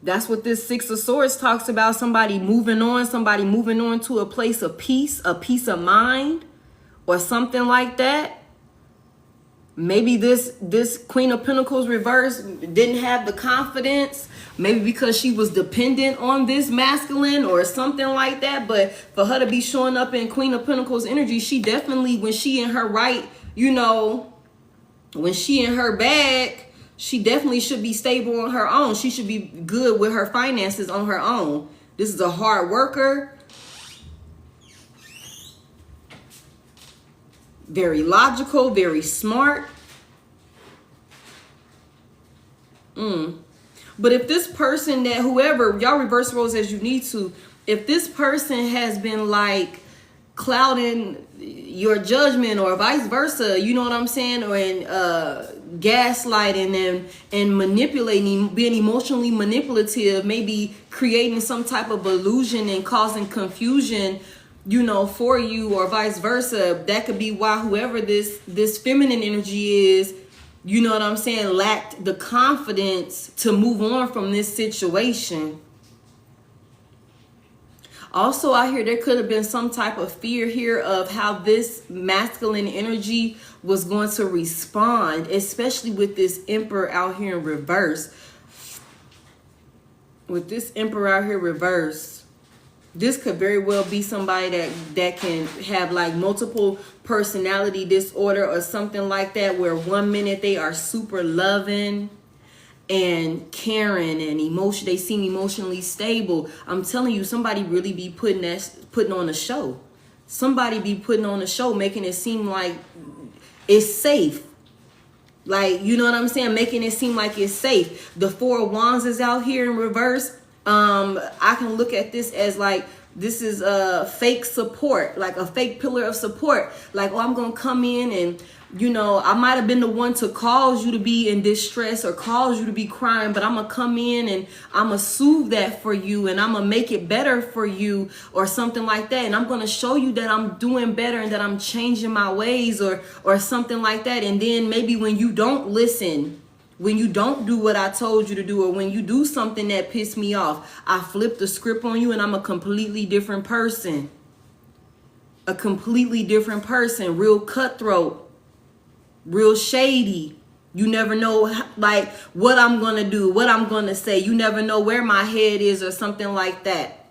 That's what this Six of Swords talks about. Somebody moving on to a place of peace of mind, or something like that. Maybe this Queen of Pentacles reverse didn't have the confidence, maybe because she was dependent on this masculine or something like that. But for her to be showing up in Queen of Pentacles energy, she definitely, when she in her right, you know, when she in her bag, she definitely should be stable on her own. She should be good with her finances on her own. This is a hard worker. Very logical, very smart. But if this person that whoever, y'all reverse roles as you need to, if this person has been like clouding your judgment or vice versa, you know what I'm saying, or in gaslighting and manipulating, being emotionally manipulative, maybe creating some type of illusion and causing confusion, you know, for you, or vice versa. That could be why whoever this feminine energy is, you know what I'm saying, lacked the confidence to move on from this situation. Also, I hear there could have been some type of fear here of how this masculine energy was going to respond, especially with this Emperor out here in reverse. With this Emperor out here reverse, this could very well be somebody that can have like multiple personality disorder or something like that, where one minute they are super loving and caring and they seem emotionally stable. I'm telling you, somebody really be putting on a show. Somebody be putting on a show, making it seem like it's safe. Like, you know what I'm saying? Making it seem like it's safe. The Four of Wands is out here in reverse. I can look at this as like, this is a fake support, like a fake pillar of support. Like, oh, I'm going to come in and, you know, I might have been the one to cause you to be in distress or cause you to be crying, but I'm going to come in and I'm going to soothe that for you and I'm going to make it better for you or something like that. And I'm going to show you that I'm doing better and that I'm changing my ways or something like that. And then maybe when you don't listen, when you don't do what I told you to do, or when you do something that pissed me off, I flip the script on you and I'm a completely different person. A completely different person. Real cutthroat. Real shady. You never know like what I'm going to do, what I'm going to say. You never know where my head is or something like that.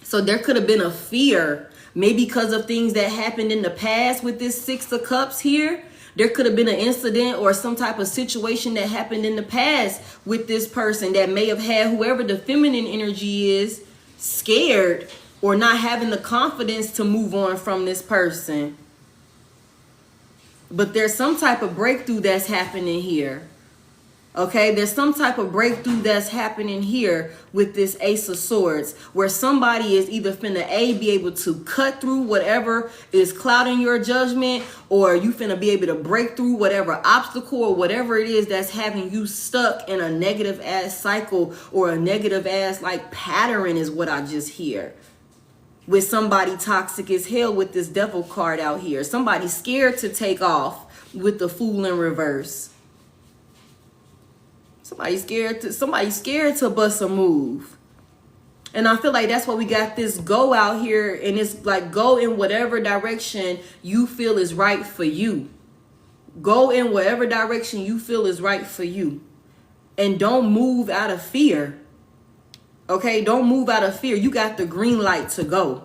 So there could have been a fear, maybe because of things that happened in the past with this Six of Cups here. There could have been an incident or some type of situation that happened in the past with this person that may have had whoever the feminine energy is scared or not having the confidence to move on from this person. But there's some type of breakthrough that's happening here. Okay, there's some type of breakthrough that's happening here with this Ace of Swords, where somebody is either finna be able to cut through whatever is clouding your judgment, or you finna be able to break through whatever obstacle or whatever it is that's having you stuck in a negative ass cycle or a negative ass like pattern, is what I just hear. With somebody toxic as hell with this Devil card out here. Somebody scared to take off with the Fool in reverse. Somebody's scared to bust a move. And I feel like that's why we got this go out here. And it's like, go in whatever direction you feel is right for you. Go in whatever direction you feel is right for you. And don't move out of fear. Okay, don't move out of fear. You got the green light to go.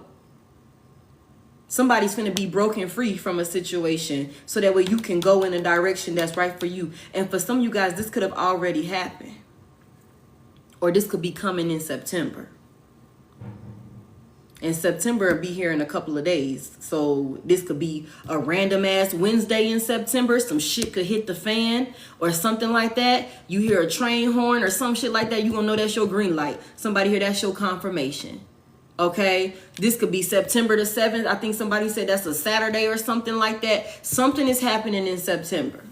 Somebody's finna be broken free from a situation so that way you can go in a direction that's right for you. And for some of you guys, this could have already happened. Or this could be coming in September. And September will be here in a couple of days. So this could be a random ass Wednesday in September. Some shit could hit the fan or something like that. You hear a train horn or some shit like that. You gonna know that's your green light. Somebody hear that's your confirmation. Okay, this could be September the 7th. I think somebody said that's a Saturday or something like that. Something is happening in September.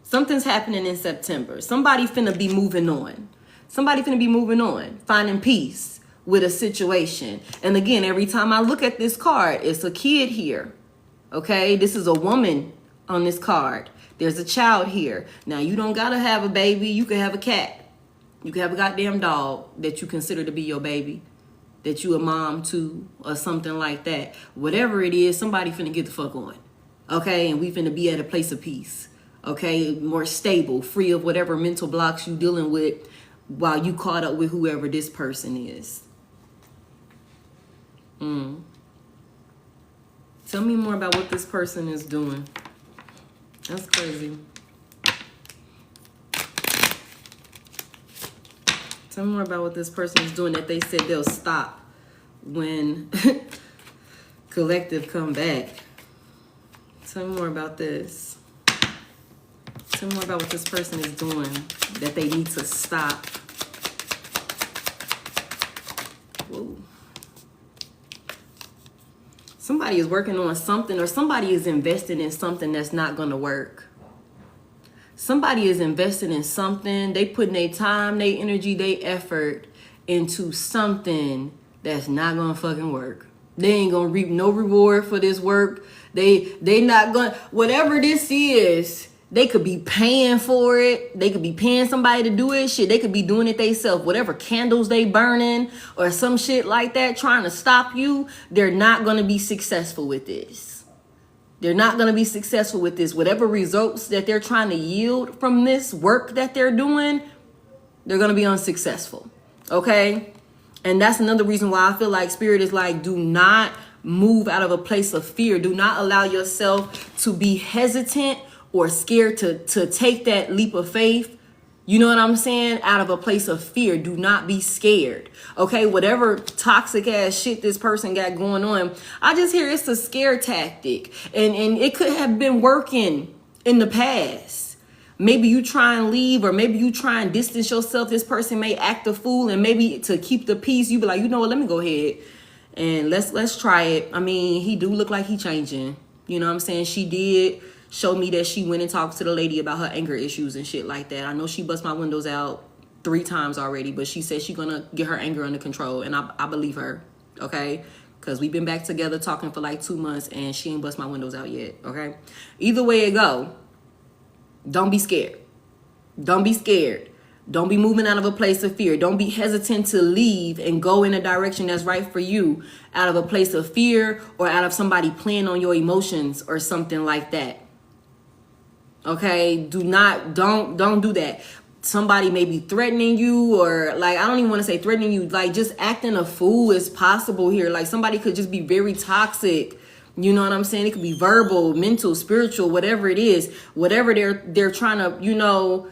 Something's happening in September. Somebody finna be moving on. Somebody finna be moving on, finding peace with a situation. And again, every time I look at this card, it's a kid here. Okay, this is a woman on this card. There's a child here. Now, you don't gotta have a baby. You can have a cat. You can have a goddamn dog that you consider to be your baby, that you a mom to, or something like that. Whatever it is, somebody finna get the fuck on. Okay, and we finna be at a place of peace. Okay, more stable, free of whatever mental blocks you dealing with while you caught up with whoever this person is. Tell me more about what this person is doing. That's crazy. Tell me more about what this person is doing that they said they'll stop when collective come back. Tell me more about this. Tell me more about what this person is doing that they need to stop. Whoa. Somebody is working on something, or somebody is investing in something that's not going to work. Somebody is investing in something. They putting their time, their energy, their effort into something that's not going to fucking work. They ain't going to reap no reward for this work. They not going to, whatever this is, they could be paying for it. They could be paying somebody to do it. Shit, they could be doing it themselves. Whatever candles they burning or some shit like that, trying to stop you, they're not going to be successful with this. They're not going to be successful with this. Whatever results that they're trying to yield from this work that they're doing, they're going to be unsuccessful. Okay? And that's another reason why I feel like Spirit is like, do not move out of a place of fear. Do not allow yourself to be hesitant or scared to take that leap of faith. You know what I'm saying? Out of a place of fear. Do not be scared. Okay, whatever toxic ass shit this person got going on, I just hear it's a scare tactic. And it could have been working in the past. Maybe you try and leave, or maybe you try and distance yourself. This person may act a fool, and maybe to keep the peace, you be like, you know what, let me go ahead and let's try it. I mean, he do look like he changing. You know what I'm saying? She did show me that she went and talked to the lady about her anger issues and shit like that. I know she bust my windows out 3 times already, but she said she's gonna get her anger under control, and I believe her. Okay, because we've been back together talking for like 2 months, and she ain't bust my windows out yet. Okay, either way it go, don't be scared. Don't be scared. Don't be moving out of a place of fear. Don't be hesitant to leave and go in a direction that's right for you out of a place of fear, or out of somebody playing on your emotions or something like that. Okay, don't do that. Somebody may be threatening you, or like, I don't even want to say threatening you, like just acting a fool is possible here. Like somebody could just be very toxic. You know what I'm saying? It could be verbal, mental, spiritual, whatever it is, whatever they're trying to, you know,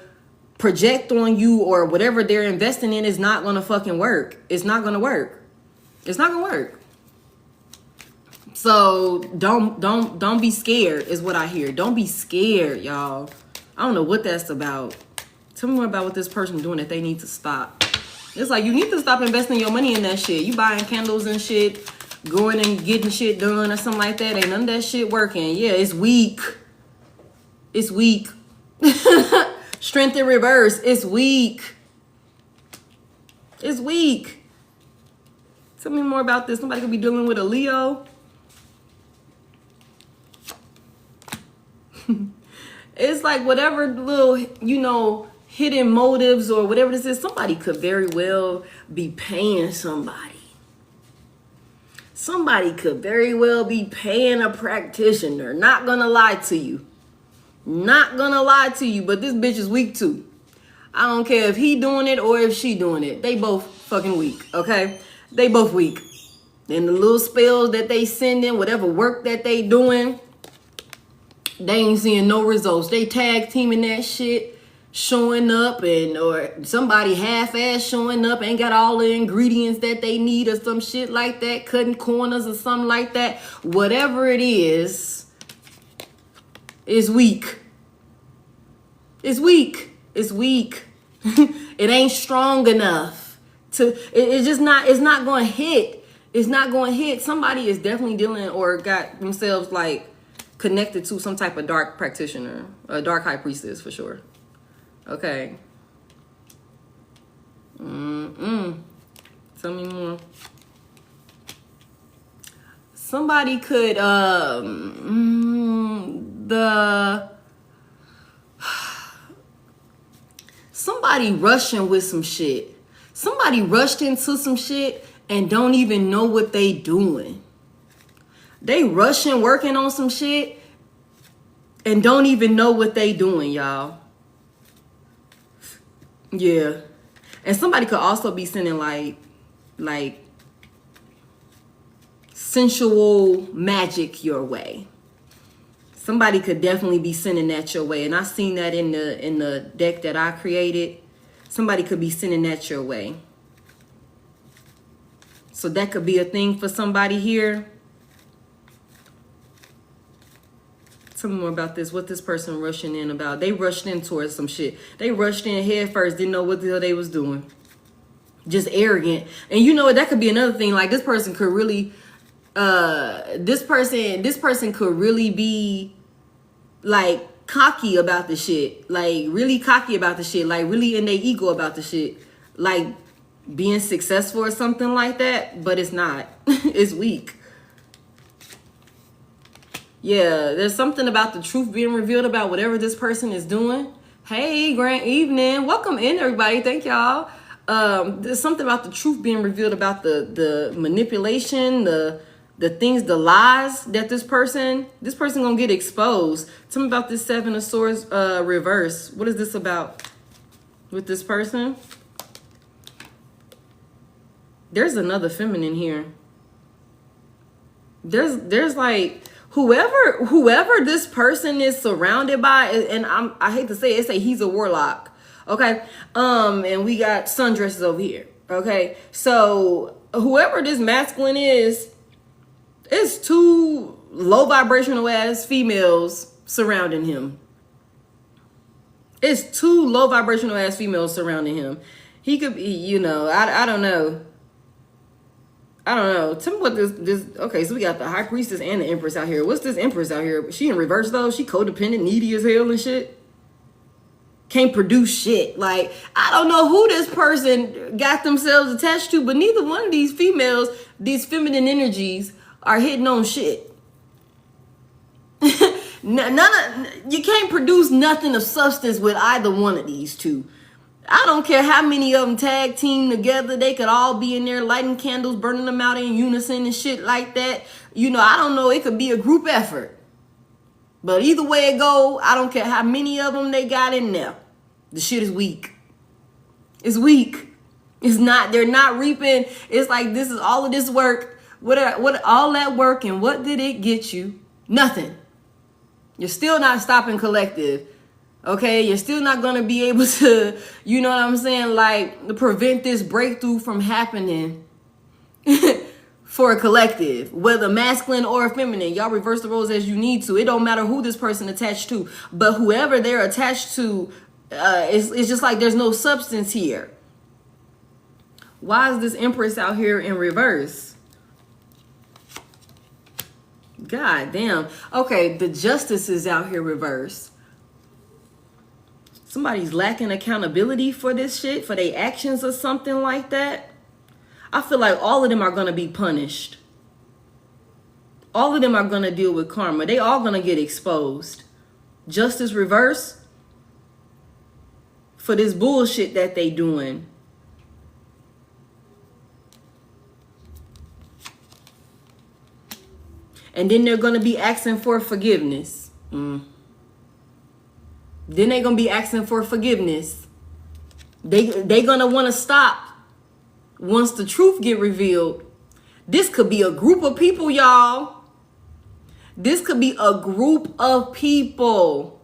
project on you, or whatever they're investing in is not going to fucking work. It's not going to work. It's not going to work. So don't be scared is what I hear. Don't be scared, y'all. I don't know what that's about. Tell me more about what this person doing that they need to stop. It's like, you need to stop investing your money in that shit. You buying candles and shit, going and getting shit done or something like that. Ain't none of that shit working. Yeah, it's weak. It's weak. Strength in reverse. It's weak. It's weak. Tell me more about this. Somebody could be dealing with a Leo. It's like whatever little, you know, hidden motives or whatever this is, somebody could very well be paying somebody. Somebody could very well be paying a practitioner. Not gonna lie to you. Not gonna lie to you, but this bitch is weak too. I don't care if he doing it or if she doing it. They both fucking weak, okay? They both weak. And the little spells that they sending, whatever work that they doing, they ain't seeing no results. They tag teaming that shit, showing up, and or somebody half-ass showing up, ain't got all the ingredients that they need or some shit like that, cutting corners or something like that. Whatever it is weak. It's weak. It's weak. It ain't strong enough to. It's just not. It's not going to hit. It's not going to hit. Somebody is definitely dealing or got themselves like connected to some type of dark practitioner, a dark high priestess for sure. Okay. Tell Tell me more. Somebody could, somebody rushing with some shit. Somebody rushed into some shit and don't even know what they doing. They rushing, working on some shit and don't even know what they doing, y'all. Yeah. And somebody could also be sending like sensual magic your way. Somebody could definitely be sending that your way. And I seen that in the deck that I created. Somebody could be sending that your way. So that could be a thing for somebody here. Tell me more about this. What this person rushing in about. They rushed in towards some shit. They rushed in head first. Didn't know what the hell they was doing. Just arrogant. And you know what? That could be another thing. Like this person could really... this person could really be like cocky about the shit. Like really cocky about the shit. Like really in their ego about the shit. Like being successful or something like that. But it's not. It's weak. Yeah, there's something about the truth being revealed about whatever this person is doing. Hey, grand evening. Welcome in, everybody. Thank y'all. There's something about the truth being revealed about the manipulation, the things, the lies that this person gonna get exposed. Tell me about this Seven of Swords reverse. What is this about with this person? There's another feminine here. There's like whoever this person is surrounded by, and I hate to say it, say he's a warlock. Okay. And we got sundresses over here. Okay. So whoever this masculine is, it's two low vibrational ass females surrounding him. It's two low vibrational ass females surrounding him. He could be, you know, I don't know. I don't know. Tell me what this. Okay, so we got the High Priestess and the Empress out here. What's this Empress out here? She in reverse though. She codependent, needy as hell and shit. Can't produce shit. Like, I don't know who this person got themselves attached to, but neither one of these females, these feminine energies, are hitting on shit. You can't produce nothing of substance with either one of these two. I don't care how many of them tag team together. They could all be in there lighting candles, burning them out in unison and shit like that. You know, I don't know. It could be a group effort. But either way it go, I don't care how many of them they got in there. The shit is weak. It's weak. It's not, they're not reaping. It's like, this is all of this work. What all that work, and what did it get you? Nothing. You're still not stopping collective. Okay, you're still not going to be able to, you know what I'm saying, like, prevent this breakthrough from happening for a collective, whether masculine or feminine. Y'all reverse the roles as you need to. It don't matter who this person attached to, but whoever they're attached to, it's just like there's no substance here. Why is this Empress out here in reverse? God damn. Okay, the Justice is out here reverse. Somebody's lacking accountability for this shit, for their actions or something like that. I feel like all of them are going to be punished. All of them are going to deal with karma. They all going to get exposed. Justice reverse for this bullshit that they doing. And then they're going to be asking for forgiveness. Then they're going to be asking for forgiveness. They going to want to stop once the truth get revealed. This could be a group of people, y'all. This could be a group of people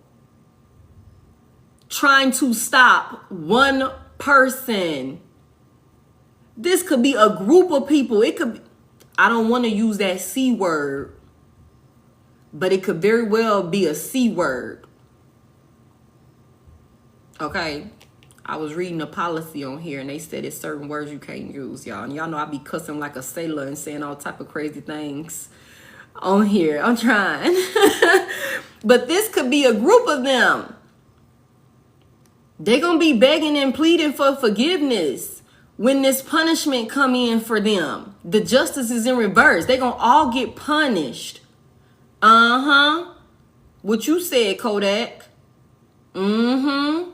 trying to stop one person. This could be a group of people. It could be, I don't want to use that C word, but it could very well be a C word. Okay, I was reading a policy on here and they said it's certain words you can't use, y'all. And y'all know I be cussing like a sailor and saying all type of crazy things on here. I'm trying. But this could be a group of them. They're going to be begging and pleading for forgiveness when this punishment come in for them, the justice is in reverse. They're going to all get punished. What you said, Kodak. They're going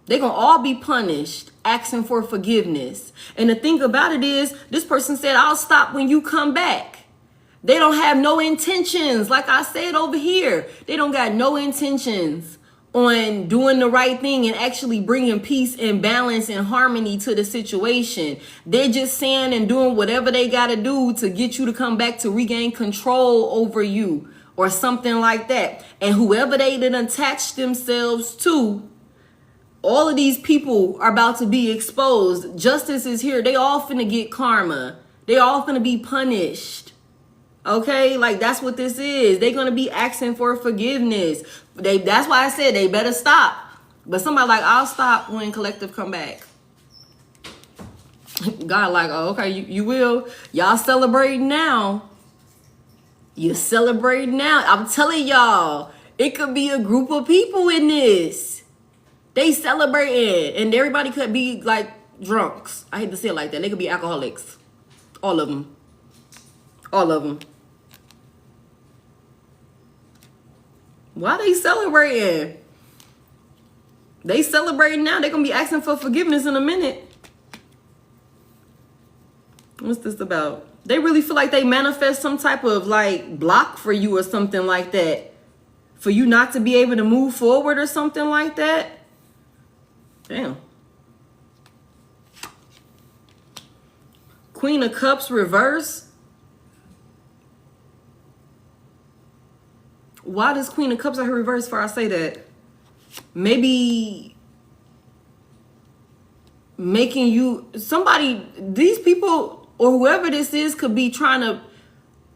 to all be punished, asking for forgiveness. And the thing about it is, this person said, I'll stop when you come back. They don't have no intentions. Like I said over here, they don't got no intentions on doing the right thing and actually bringing peace and balance and harmony to the situation. They're just saying and doing whatever they got to do to get you to come back to regain control over you or something like that. And whoever they done attach themselves to, all of these people are about to be exposed. Justice is here. They all finna get karma. They all finna be punished. Okay, like that's what this is. They're gonna be asking for forgiveness. That's why I said they better stop. But somebody like, I'll stop when collective come back. God like, oh, okay, you will. Y'all celebrating now. You celebrating now. I'm telling y'all, it could be a group of people in this. They celebrating, and everybody could be like drunks. I hate to say it like that. They could be alcoholics. All of them. All of them. Why they celebrating? They celebrating now. They're going to be asking for forgiveness in a minute. What's this about? They really feel like they manifest some type of like block for you or something like that. For you not to be able to move forward or something like that. Damn. Queen of Cups reverse. Why does Queen of Cups out here reverse before I say that? Maybe making you, somebody, these people or whoever this is could be trying to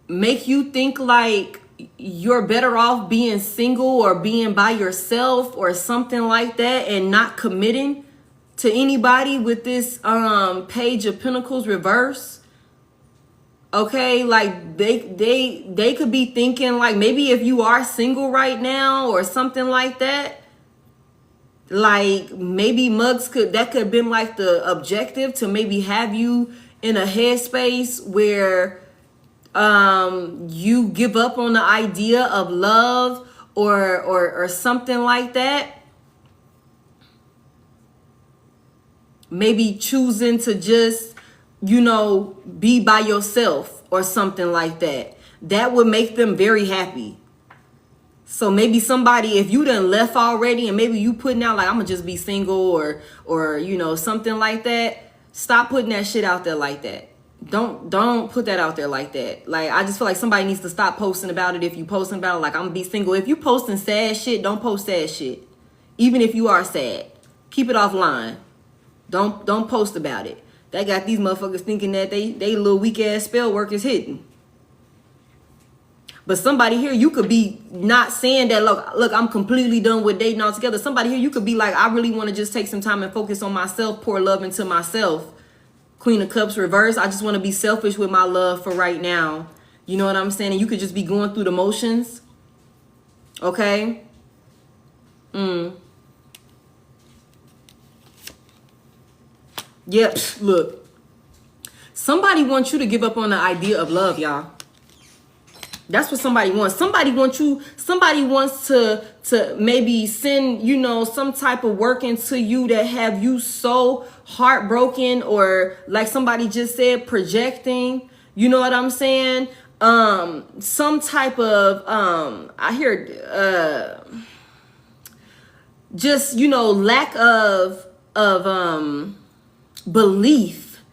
make you think like you're better off being single or being by yourself or something like that and not committing to anybody with this Page of Pentacles reverse. Okay, like they could be thinking like maybe if you are single right now or something like that, like maybe mugs could have been like the objective to maybe have you in a headspace where you give up on the idea of love or something like that. Maybe choosing to just, you know, be by yourself or something like that. That would make them very happy. So maybe somebody, if you done left already and maybe you putting out like, I'm gonna just be single or you know, something like that. Stop putting that shit out there like that. Don't put that out there like that. Like, I just feel like somebody needs to stop posting about it. If you posting about it, like, I'm gonna be single. If you posting sad shit, don't post sad shit. Even if you are sad, keep it offline. Don't post about it. That got these motherfuckers thinking that they little weak ass spell work is hidden. But somebody here, you could be not saying that, look, I'm completely done with dating altogether. Somebody here, you could be like, I really want to just take some time and focus on myself, pour love into myself. Queen of Cups reverse. I just want to be selfish with my love for right now. You know what I'm saying? And you could just be going through the motions. Okay? Yep, look. Somebody wants you to give up on the idea of love, y'all. That's what somebody wants. Somebody wants to maybe send, you know, some type of work into you that have you so heartbroken, or like somebody just said, projecting. You know what I'm saying? Some type of I hear just, you know, lack of belief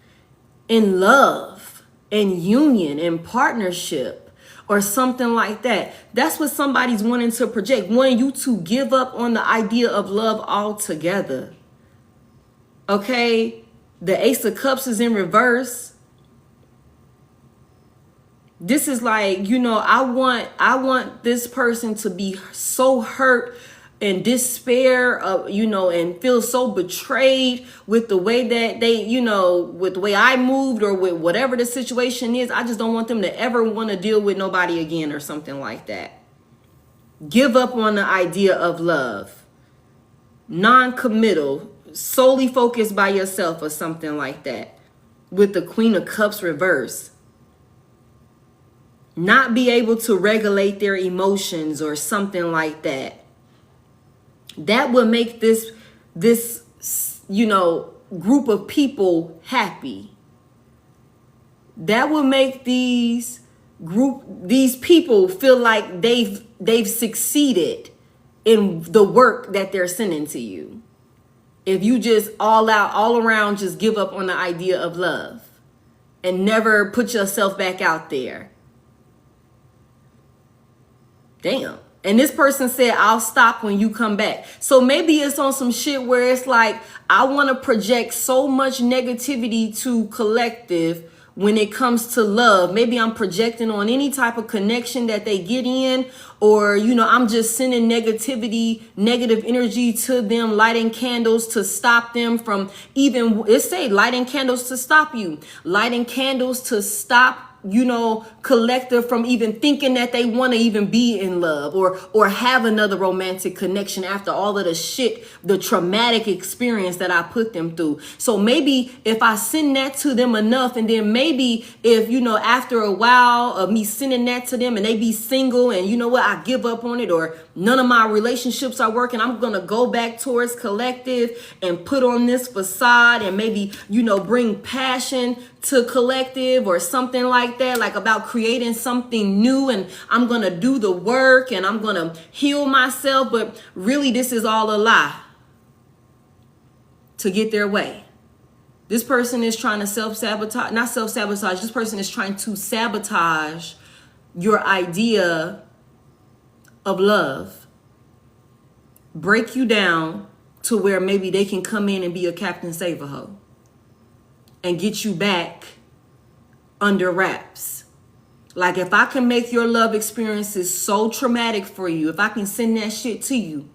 in love and union and partnership or something like that. That's what somebody's wanting to project, wanting you to give up on the idea of love altogether. Okay? The Ace of Cups is in reverse. This is like, you know, I want this person to be so hurt and despair of, you know, and feel so betrayed with the way that they, you know, with the way I moved or with whatever the situation is. I just don't want them to ever want to deal with nobody again or something like that. Give up on the idea of love. Non-committal. solely focused by yourself or something like that. With the Queen of Cups reverse. Not be able to regulate their emotions or something like that. That would make this group of people happy. That would make these people feel like they've succeeded in the work that they're sending to you. If you just all around just give up on the idea of love and never put yourself back out there. Damn. And this person said, I'll stop when you come back. So maybe it's on some shit where it's like, I want to project so much negativity to collective when it comes to love. Maybe I'm projecting on any type of connection that they get in, or, I'm just sending negativity, negative energy to them, lighting candles to stop them from even, let's say lighting candles to stop you, lighting candles to stop collective from even thinking that they want to even be in love or have another romantic connection after all of the shit, the traumatic experience that I put them through. So maybe if I send that to them enough, and then maybe if, after a while of me sending that to them and they be single and I give up on it, or none of my relationships are working, I'm going to go back towards collective and put on this facade and maybe, bring passion to collective or something like that, like about creating something new, and I'm going to do the work and I'm going to heal myself. But really, this is all a lie to get their way. This person is trying to self-sabotage, not self-sabotage. This person is trying to sabotage your idea of love, break you down to where maybe they can come in and be a Captain Save-A-Ho and get you back under wraps. Like, if I can make your love experiences so traumatic for you, if I can send that shit to you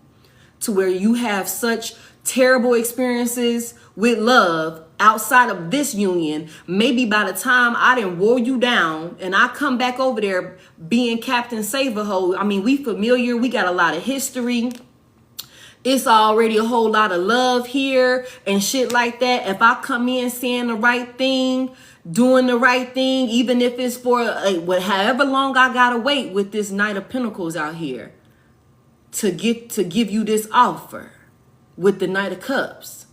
to where you have such terrible experiences with love outside of this union, maybe by the time I done wore you down and I come back over there being Captain Save-A-Ho, I mean, we familiar, we got a lot of history. It's already a whole lot of love here and shit like that. If I come in saying the right thing, doing the right thing, even if it's for however long I gotta wait with this Knight of Pentacles out here to give you this offer with the Knight of Cups,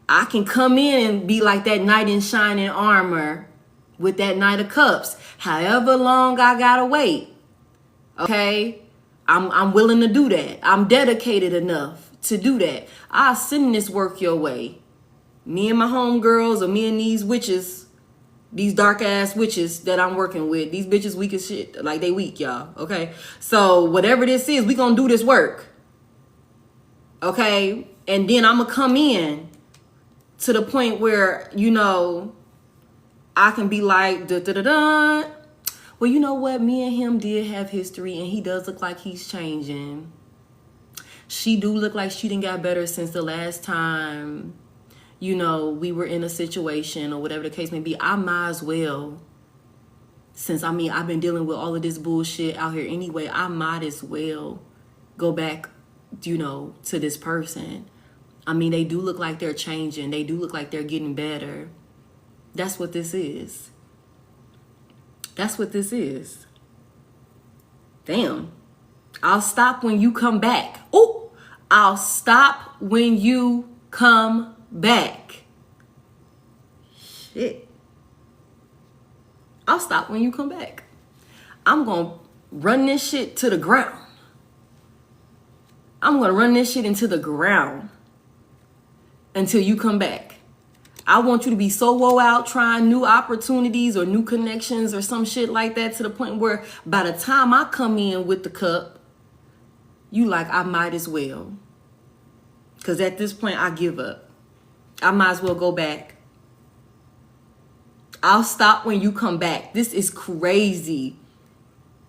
I can come in and be like that knight in shining armor with that Knight of Cups. However long I gotta wait, okay? I'm willing to do that. I'm dedicated enough to do that. I'll send this work your way. Me and my homegirls, or me and these witches, these dark ass witches that I'm working with, these bitches weak as shit. Like, they weak, y'all. Okay? So whatever this is, we gonna do this work. Okay? And then I'm gonna come in to the point where, I can be like, da-da-da-da. Well, you know what? Me and him did have history, and he does look like he's changing. She do look like she done got better since the last time, we were in a situation or whatever the case may be. I might as well, since, I've been dealing with all of this bullshit out here anyway, I might as well go back, to this person. They do look like they're changing. They do look like they're getting better. That's what this is. That's what this is. Damn. I'll stop when you come back. Oh, I'll stop when you come back. Shit. I'll stop when you come back. I'm going to run this shit to the ground. I'm going to run this shit into the ground until you come back. I want you to be so woe out trying new opportunities or new connections or some shit like that, to the point where by the time I come in with the cup, you like, I might as well. Because at this point, I give up. I might as well go back. I'll stop when you come back. This is crazy.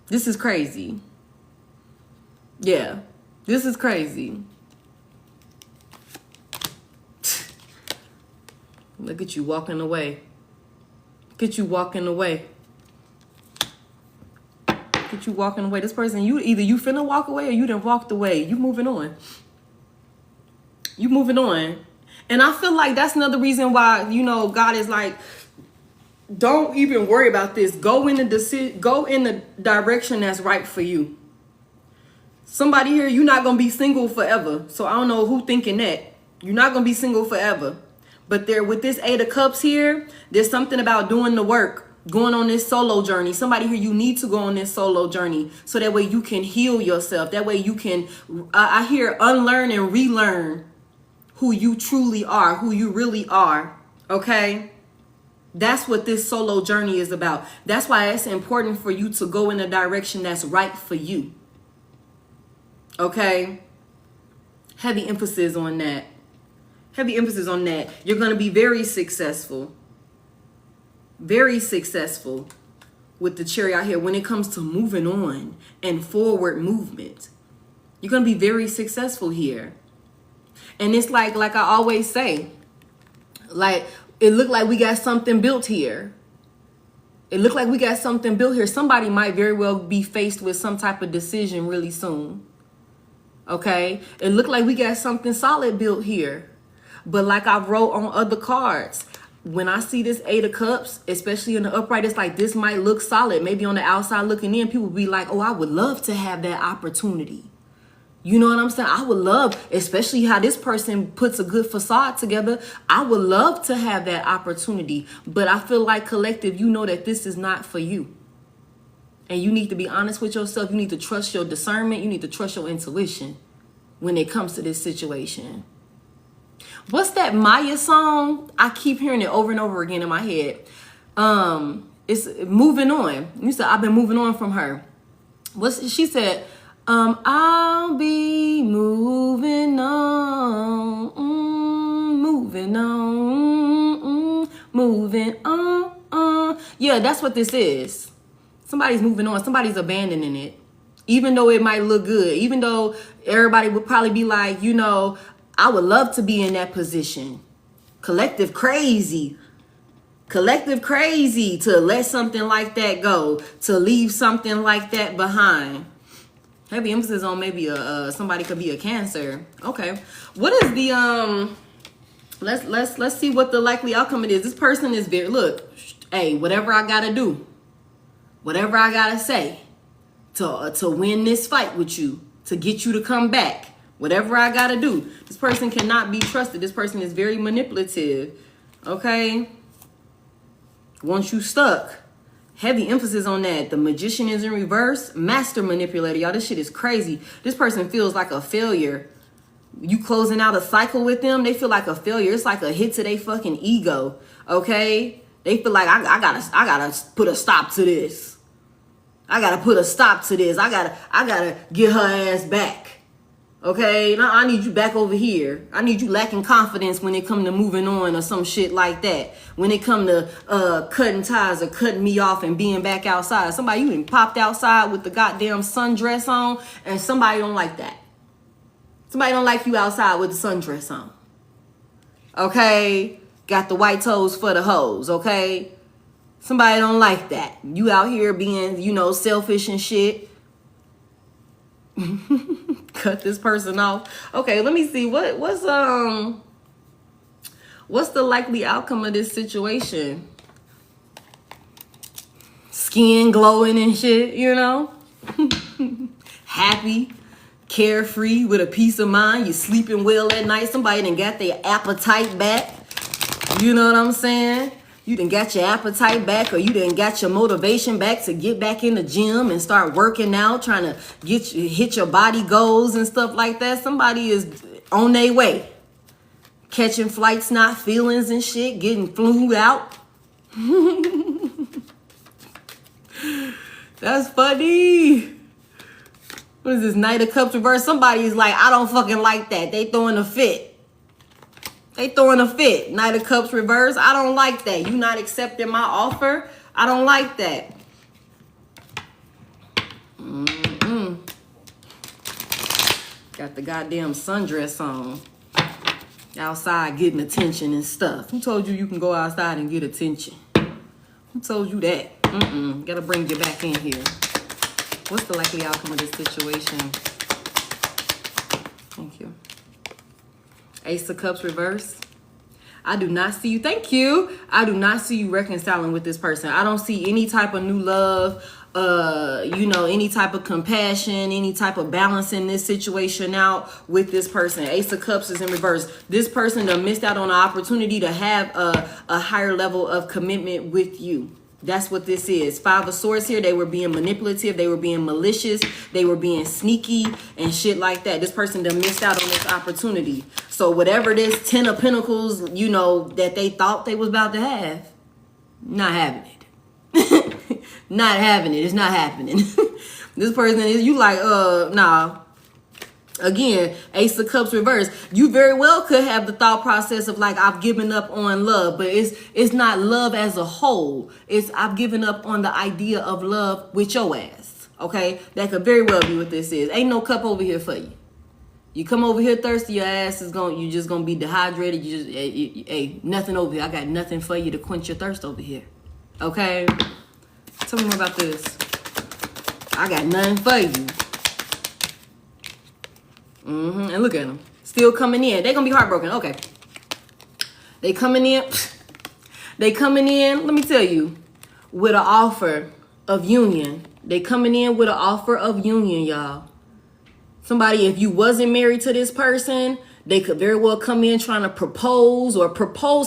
This is crazy. Yeah, this is crazy. Look at you walking away. Look at you walking away. Look at you walking away. This person, either you finna walk away or you done walked away. You moving on. You moving on. And I feel like that's another reason why, you know, God is like, don't even worry about this. Go in the direction that's right for you. Somebody here, you're not going to be single forever. So I don't know who thinking that. You're not going to be single forever. But there, with this 8 of Cups here, there's something about doing the work, going on this solo journey. Somebody here, you need to go on this solo journey so that way you can heal yourself. That way you can, I hear, unlearn and relearn who you truly are, who you really are. Okay? That's what this solo journey is about. That's why it's important for you to go in a direction that's right for you. Okay? Heavy emphasis on that. Heavy emphasis on that. You're going to be very successful. Very successful with the Chariot here when it comes to moving on and forward movement. You're going to be very successful here. And it's like I always say, like, it looked like we got something built here. It looked like we got something built here. Somebody might very well be faced with some type of decision really soon. Okay? It looked like we got something solid built here. But like I wrote on other cards, when I see this 8 of Cups, especially in the upright, it's like this might look solid. Maybe on the outside looking in, people be like, oh, I would love to have that opportunity. You know what I'm saying? I would love, especially how this person puts a good facade together. I would love to have that opportunity. But I feel like collective, you know that this is not for you. And you need to be honest with yourself. You need to trust your discernment. You need to trust your intuition when it comes to this situation. What's that Maya song? I keep hearing it over and over again in my head. It's Moving On. You said I've been moving on from her. She said? I'll be moving on, moving on, moving on. Yeah, that's what this is. Somebody's moving on. Somebody's abandoning it. Even though it might look good. Even though everybody would probably be like, you know, I would love to be in that position. Collective crazy. Collective crazy to let something like that go. To leave something like that behind. Heavy emphasis on maybe somebody could be a Cancer. Okay. What is the let's see what the likely outcome it is. This person is very, look, hey, whatever I gotta do, whatever I gotta say to win this fight with you, to get you to come back, whatever I gotta do. This person cannot be trusted. This person is very manipulative. Okay. Once you stuck. Heavy emphasis on that. The Magician is in reverse. Master manipulator. Y'all, this shit is crazy. This person feels like a failure. You closing out a cycle with them, they feel like a failure. It's like a hit to their fucking ego. Okay? They feel like I gotta put a stop to this. I gotta put a stop to this. I gotta get her ass back. Okay? Now I need you back over here. I need you lacking confidence when it come to moving on or some shit like that. When it come to cutting ties or cutting me off and being back outside. Somebody, you done popped outside with the goddamn sundress on and somebody don't like that. Somebody don't like you outside with the sundress on. Okay? Got the white toes for the hoes, okay? Somebody don't like that. You out here being, you know, selfish and shit. Cut this person off. Okay, let me see. What's the likely outcome of this situation? Skin glowing and shit, you know? Happy, carefree, with a peace of mind. You sleeping well at night. Somebody done got their appetite back. You know what I'm saying? You done got your appetite back, or you done got your motivation back to get back in the gym and start working out, trying to hit your body goals and stuff like that. Somebody is on their way. Catching flights, not feelings and shit, getting flew out. That's funny. What is this, Knight of Cups reverse? Somebody's like, I don't fucking like that. They throwing a fit. They throwing a fit. Knight of Cups reverse. I don't like that. You not accepting my offer. I don't like that. Got the goddamn sundress on. Outside getting attention and stuff. Who told you can go outside and get attention? Who told you that? Gotta bring you back in here. What's the likely outcome of this situation? Thank you. Ace of Cups reverse. I do not see you. Thank you. I do not see you reconciling with this person. I don't see any type of new love, any type of compassion, any type of balancing this situation out with this person. Ace of Cups is in reverse. This person done missed out on an opportunity to have a higher level of commitment with you. That's what this is. Five of Swords here. They were being manipulative. They were being malicious. They were being sneaky and shit like that. This person done missed out on this opportunity. So whatever this 10 of Pentacles, that they thought they was about to have, not having it. Not having it. It's not happening. This person is, you like, nah. Again, Ace of Cups reverse. You very well could have the thought process of like, I've given up on love, but it's not love as a whole. It's I've given up on the idea of love with your ass. Okay, that could very well be what this is. Ain't no cup over here for you. You come over here thirsty, your ass is you just gonna be dehydrated. You just nothing over here. I got nothing for you to quench your thirst over here. Okay, tell me more about this. I got nothing for you. And look at them. Still coming in. They're going to be heartbroken. Okay. They coming in. They coming in, let me tell you, with an offer of union. They coming in with an offer of union, y'all. Somebody, if you wasn't married to this person, they could very well come in trying to propose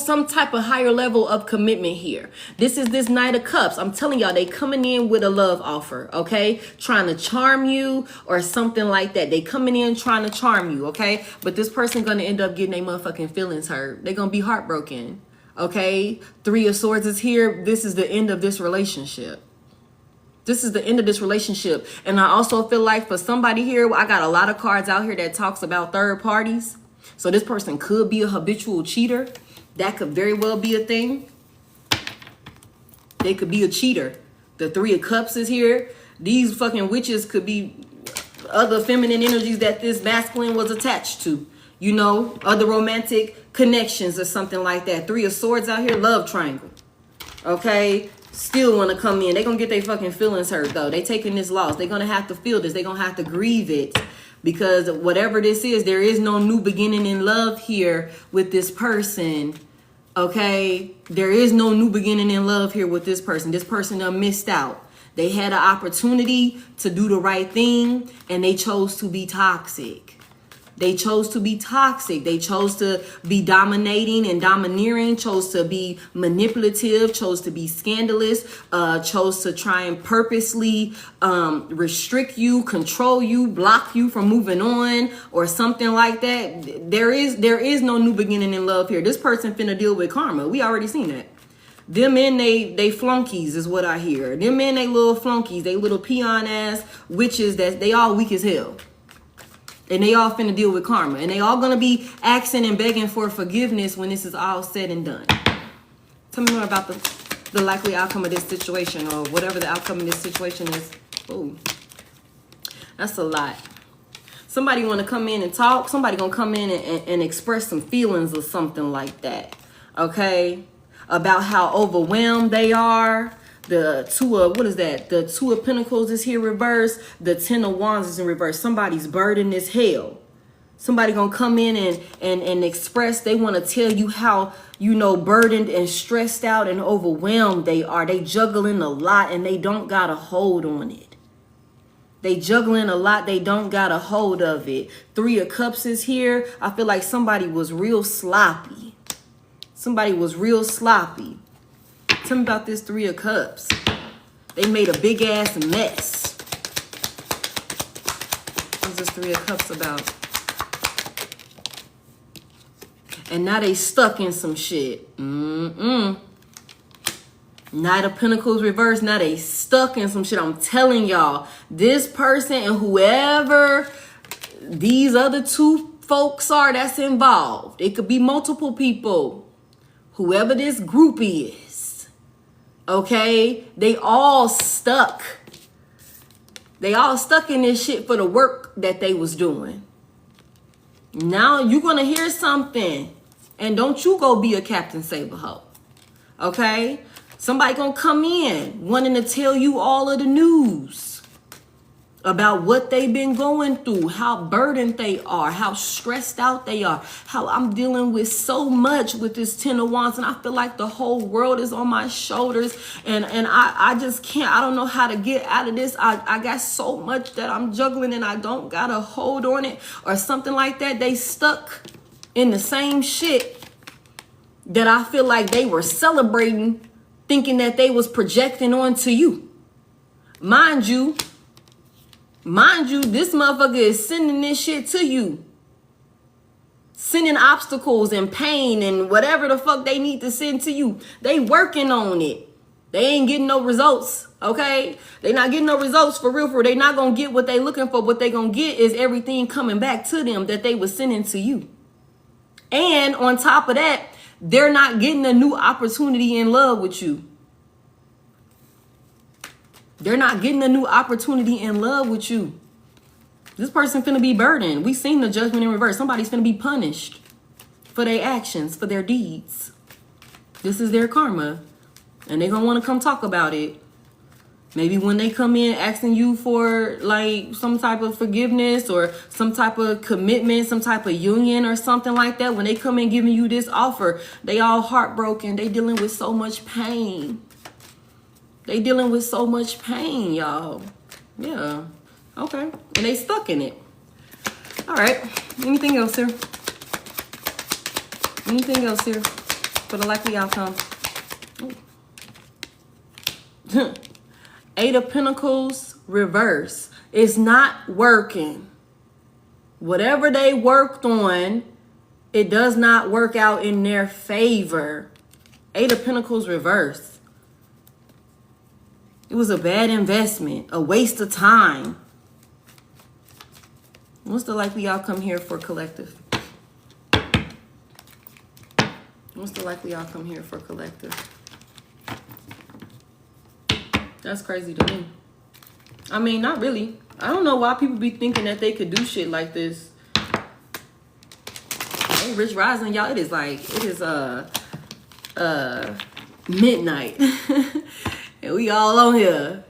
some type of higher level of commitment here. This is this Knight of Cups. I'm telling y'all, they coming in with a love offer, okay? Trying to charm you or something like that. They coming in trying to charm you, okay? But this person gonna end up getting their motherfucking feelings hurt. They gonna be heartbroken, okay? Three of Swords is here. This is the end of this relationship. This is the end of this relationship. And I also feel like for somebody here, I got a lot of cards out here that talks about third parties. So this person could be a habitual cheater. That could very well be a thing. They could be a cheater. The Three of Cups is here. These fucking witches could be other feminine energies that this masculine was attached to. Other romantic connections or something like that. Three of Swords out here, love triangle. Okay? Still want to come in. They're going to get their fucking feelings hurt, though. They taking this loss. They're going to have to feel this. They're going to have to grieve it. Because whatever this is, there is no new beginning in love here with this person. Okay? There is no new beginning in love here with this person. This person done missed out. They had an opportunity to do the right thing, and they chose to be toxic. They chose to be toxic. They chose to be dominating and domineering, chose to be manipulative, chose to be scandalous, chose to try and purposely restrict you, control you, block you from moving on or something like that. There is no new beginning in love here. This person finna deal with karma. We already seen that. Them and they flunkies is what I hear. Them and they little flunkies, they little peon ass witches that they all weak as hell. And they all finna deal with karma. And they all gonna be asking and begging for forgiveness when this is all said and done. Tell me more about the likely outcome of this situation, or whatever the outcome of this situation is. Oh, that's a lot. Somebody wanna come in and talk. Somebody gonna come in and express some feelings or something like that. Okay? About how overwhelmed they are. The two of, the Two of Pentacles is here reversed. The Ten of Wands is in reverse. Somebody's burdened as hell. Somebody gonna come in and express, they want to tell you how, burdened and stressed out and overwhelmed they are. They juggling a lot and they don't got a hold on it. They juggling a lot, they don't got a hold of it. Three of Cups is here. I feel like somebody was real sloppy. Somebody was real sloppy. Tell me about this Three of Cups. They made a big ass mess. What's this Three of Cups about? And now they stuck in some shit. Knight of Pentacles reversed. Now they stuck in some shit. I'm telling y'all, this person and whoever these other two folks are that's involved, it could be multiple people. Whoever this group is, okay, they all stuck. They all stuck in this shit for the work that they was doing. Now you're gonna hear something, and don't you go be a Captain Saberho, okay? Somebody gonna come in wanting to tell you all of the news about what they've been going through, how burdened they are, how stressed out they are, how I'm dealing with so much with this 10 of Wands, and I feel like the whole world is on my shoulders, and I just can't, I don't know how to get out of this. I got so much that I'm juggling and I don't got a hold on it or something like that. They stuck in the same shit that I feel like they were celebrating, thinking that they was projecting onto you. Mind you, this motherfucker is sending this shit to you. Sending obstacles and pain and whatever the fuck they need to send to you. They working on it. They ain't getting no results, okay? They not getting no results for real. They not going to get what they looking for. What they going to get is everything coming back to them that they was sending to you. And on top of that, they're not getting a new opportunity in love with you. They're not getting a new opportunity in love with you. This person finna be burdened. We seen the judgment in reverse. Somebody's finna be punished for their actions, for their deeds. This is their karma. And they're gonna wanna come talk about it. Maybe when they come in asking you for like some type of forgiveness or some type of commitment, some type of union or something like that. When they come in giving you this offer, they all heartbroken. They dealing with so much pain. They dealing with so much pain, y'all. Yeah. Okay. And they stuck in it. All right. Anything else here? Anything else here for the likely outcome? Eight of Pentacles reverse. It's not working. Whatever they worked on, it does not work out in their favor. Eight of Pentacles reverse. It was a bad investment, a waste of time. What's the likely outcome here for collective? What's the likely outcome here for collective? That's crazy to me. I mean, not really. I don't know why people be thinking that they could do shit like this. Hey, Rich Rising, y'all, it is midnight. And we all on here.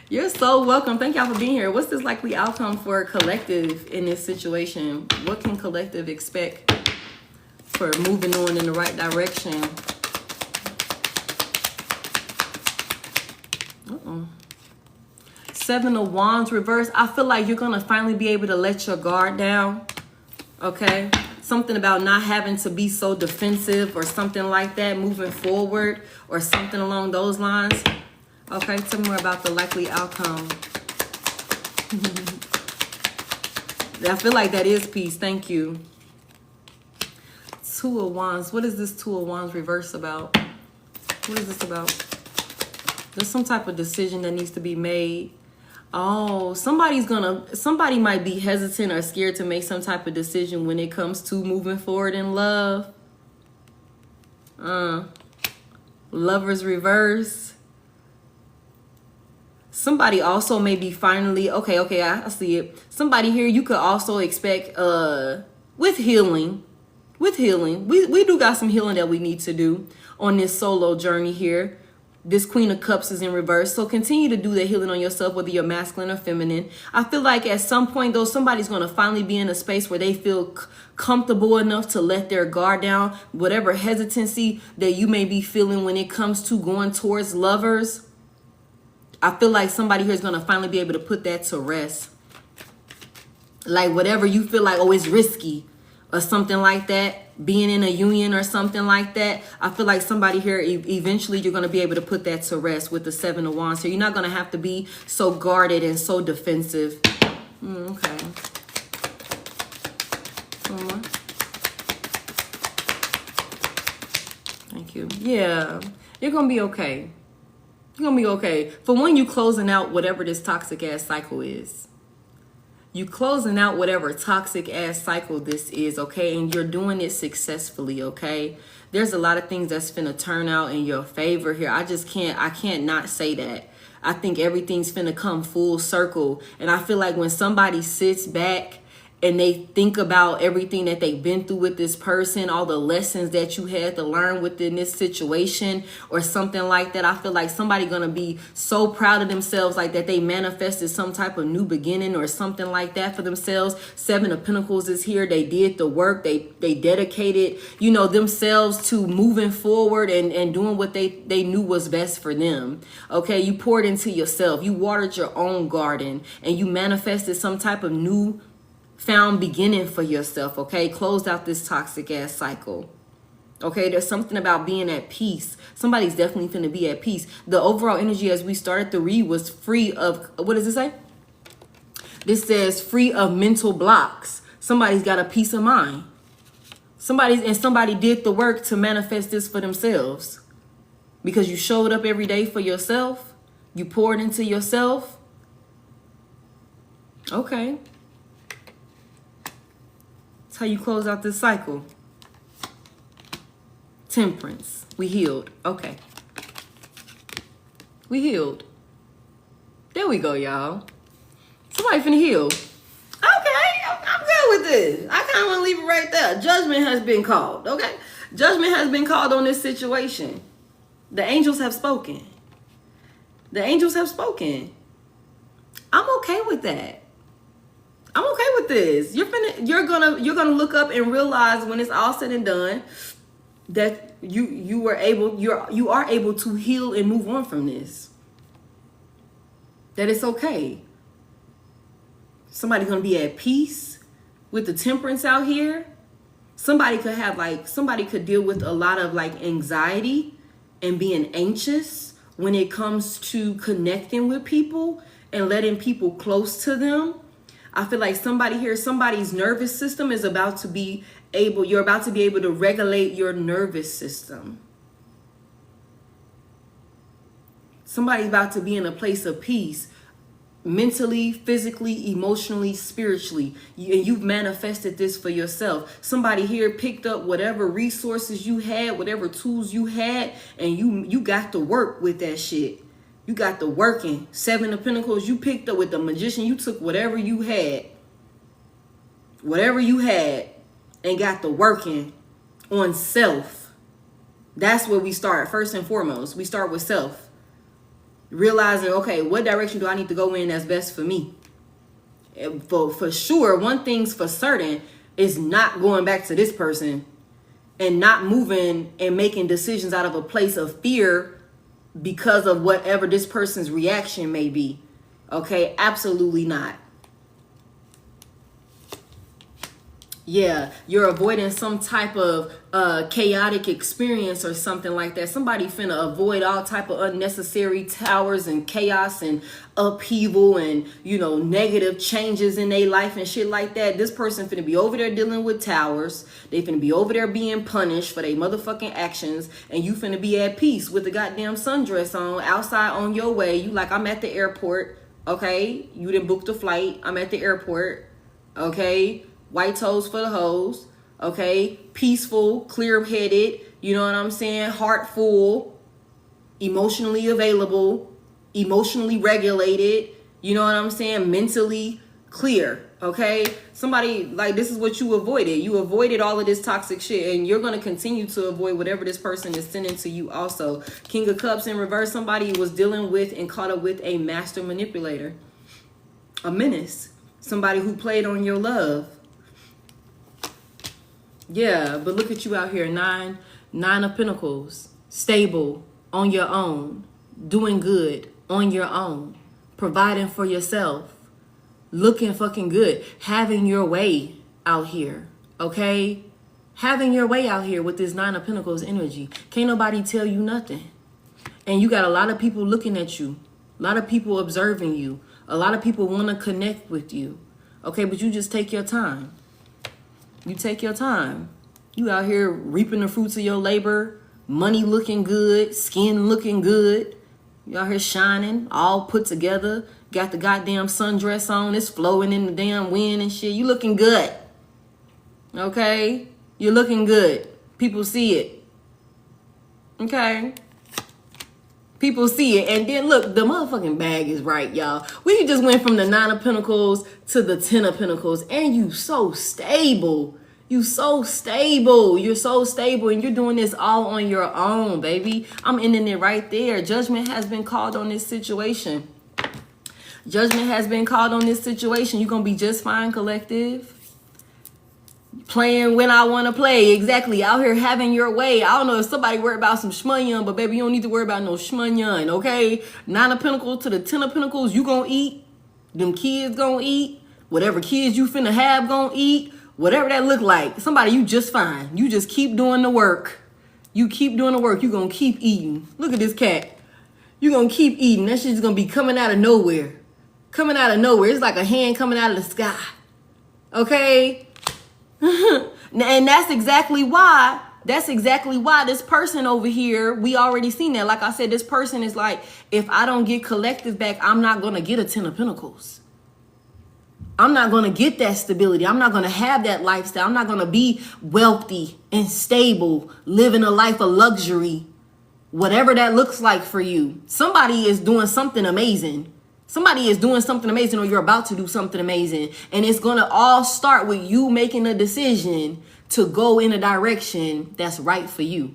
You're so welcome. Thank y'all for being here. What's this likely outcome for collective in this situation? What can collective expect for moving on in the right direction? Seven of Wands reverse. I feel like you're going to finally be able to let your guard down. Okay? Something about not having to be so defensive or something like that moving forward or something along those lines. Okay, tell me more about the likely outcome. I feel like that is peace. Thank you. Two of Wands. What is this Two of Wands reverse about? What is this about? There's some type of decision that needs to be made. Oh, somebody might be hesitant or scared to make some type of decision when it comes to moving forward in love. Lovers reverse. Somebody also may be finally, okay, I see it. Somebody here you could also expect with healing. We do got some healing that we need to do on this solo journey here. This Queen of Cups is in reverse. So continue to do the healing on yourself, whether you're masculine or feminine. I feel like at some point, though, somebody's going to finally be in a space where they feel comfortable enough to let their guard down. Whatever hesitancy that you may be feeling when it comes to going towards lovers, I feel like somebody here is going to finally be able to put that to rest. Like whatever you feel like, oh, it's risky or something like that. Being in a union or something like that. I feel like somebody here, eventually you're going to be able to put that to rest with the Seven of Wands. So you're not going to have to be so guarded and so defensive. Okay. One more. Thank you. Yeah. You're going to be okay. You're going to be okay. For when you closing out whatever this toxic ass cycle is. You closing out whatever toxic ass cycle this is, okay? And you're doing it successfully, okay? There's a lot of things that's finna turn out in your favor here. I can't not say that. I think everything's finna come full circle. And I feel like when somebody sits back and they think about everything that they've been through with this person, all the lessons that you had to learn within this situation or something like that, I feel like somebody gonna be so proud of themselves, like that they manifested some type of new beginning or something like that for themselves. Seven of Pentacles is here. They did the work. They dedicated, you know, themselves to moving forward and doing what they knew was best for them. Okay, you poured into yourself. You watered your own garden and you manifested some type of new found beginning for yourself. Okay, closed out this toxic ass cycle. Okay, there's something about being at peace. Somebody's definitely going to be at peace. The overall energy as we started to read was free of, what does it say? This says free of mental blocks. Somebody's got a peace of mind. Somebody did the work to manifest this for themselves. Because you showed up every day for yourself. You poured into yourself. Okay. That's how you close out this cycle. Temperance. We healed. Okay. We healed. There we go, y'all. Somebody finna heal. Okay, I'm good with this. I kind of want to leave it right there. Judgment has been called. Okay. Judgment has been called on this situation. The angels have spoken. The angels have spoken. I'm okay with that. I'm okay with this. You're gonna look up and realize when it's all said and done that you are able to heal and move on from this. That it's okay. Somebody's gonna be at peace with the temperance out here. Somebody could deal with a lot of like anxiety and being anxious when it comes to connecting with people and letting people close to them. I feel like somebody's nervous system is about to be able, you're about to be able to regulate your nervous system. Somebody's about to be in a place of peace, mentally, physically, emotionally, spiritually. And you've manifested this for yourself. Somebody here picked up whatever resources you had, whatever tools you had, and you got to work with that shit. You got the working. Seven of Pentacles, you picked up with the Magician. You took whatever you had, and got the working on self. That's where we start. First and foremost, we start with self. Realizing, okay, what direction do I need to go in that's best for me? For sure, one thing's for certain is not going back to this person and not moving and making decisions out of a place of fear because of whatever this person's reaction may be. Okay, absolutely not. Yeah, you're avoiding some type of chaotic experience or something like that. Somebody finna avoid all type of unnecessary towers and chaos and upheaval and, you know, negative changes in their life and shit like that. This person finna be over there dealing with towers. They finna be over there being punished for their motherfucking actions. And you finna be at peace with the goddamn sundress on, outside on your way. You like, I'm at the airport. Okay, you done booked a flight. I'm at the airport. Okay. White toes for the hoes, okay? Peaceful, clear-headed, you know what I'm saying? Heart full, emotionally available, emotionally regulated, you know what I'm saying? Mentally clear, okay? Somebody, like, this is what you avoided. You avoided all of this toxic shit, and you're going to continue to avoid whatever this person is sending to you also. King of Cups in reverse, somebody was dealing with and caught up with a master manipulator, a menace, somebody who played on your love. Yeah, but look at you out here, nine of Pentacles, stable, on your own, doing good, on your own, providing for yourself, looking fucking good, having your way out here, okay? Having your way out here with this Nine of Pentacles energy. Can't nobody tell you nothing. And you got a lot of people looking at you, a lot of people observing you, a lot of people want to connect with you, okay? But you just take your time. You take your time. You out here reaping the fruits of your labor, money looking good, skin looking good. You out here shining, all put together. Got the goddamn sundress on. It's flowing in the damn wind and shit. You looking good. Okay? You're looking good. People see it. Okay? People see it. And then look, the motherfucking bag is right, y'all. We just went from the 9 of Pentacles to the 10 of Pentacles. And you so stable. You so stable. You're so stable. And you're doing this all on your own, baby. I'm ending it right there. Judgment has been called on this situation. Judgment has been called on this situation. You're going to be just fine, collective. Playing when I want to play. Exactly. Out here having your way. I don't know if somebody worried about some shmunyan, but baby, you don't need to worry about no shmunyan, okay? 9 of Pentacles to the 10 of Pentacles, you gonna eat. Them kids gonna eat. Whatever kids you finna have gonna eat. Whatever that look like. Somebody, you just fine. You just keep doing the work. You keep doing the work. You gonna keep eating. Look at this cat. You gonna keep eating. That shit's gonna be coming out of nowhere. Coming out of nowhere. It's like a hand coming out of the sky. Okay? And that's exactly why this person over here, we already seen that. Like I said, this person is like, if I don't get collective back, I'm not going to get a 10 of Pentacles. I'm not going to get that stability. I'm not going to have that lifestyle. I'm not going to be wealthy and stable, living a life of luxury, whatever that looks like for you. Somebody is doing something amazing. Somebody is doing something amazing, or you're about to do something amazing. And it's going to all start with you making a decision to go in a direction that's right for you.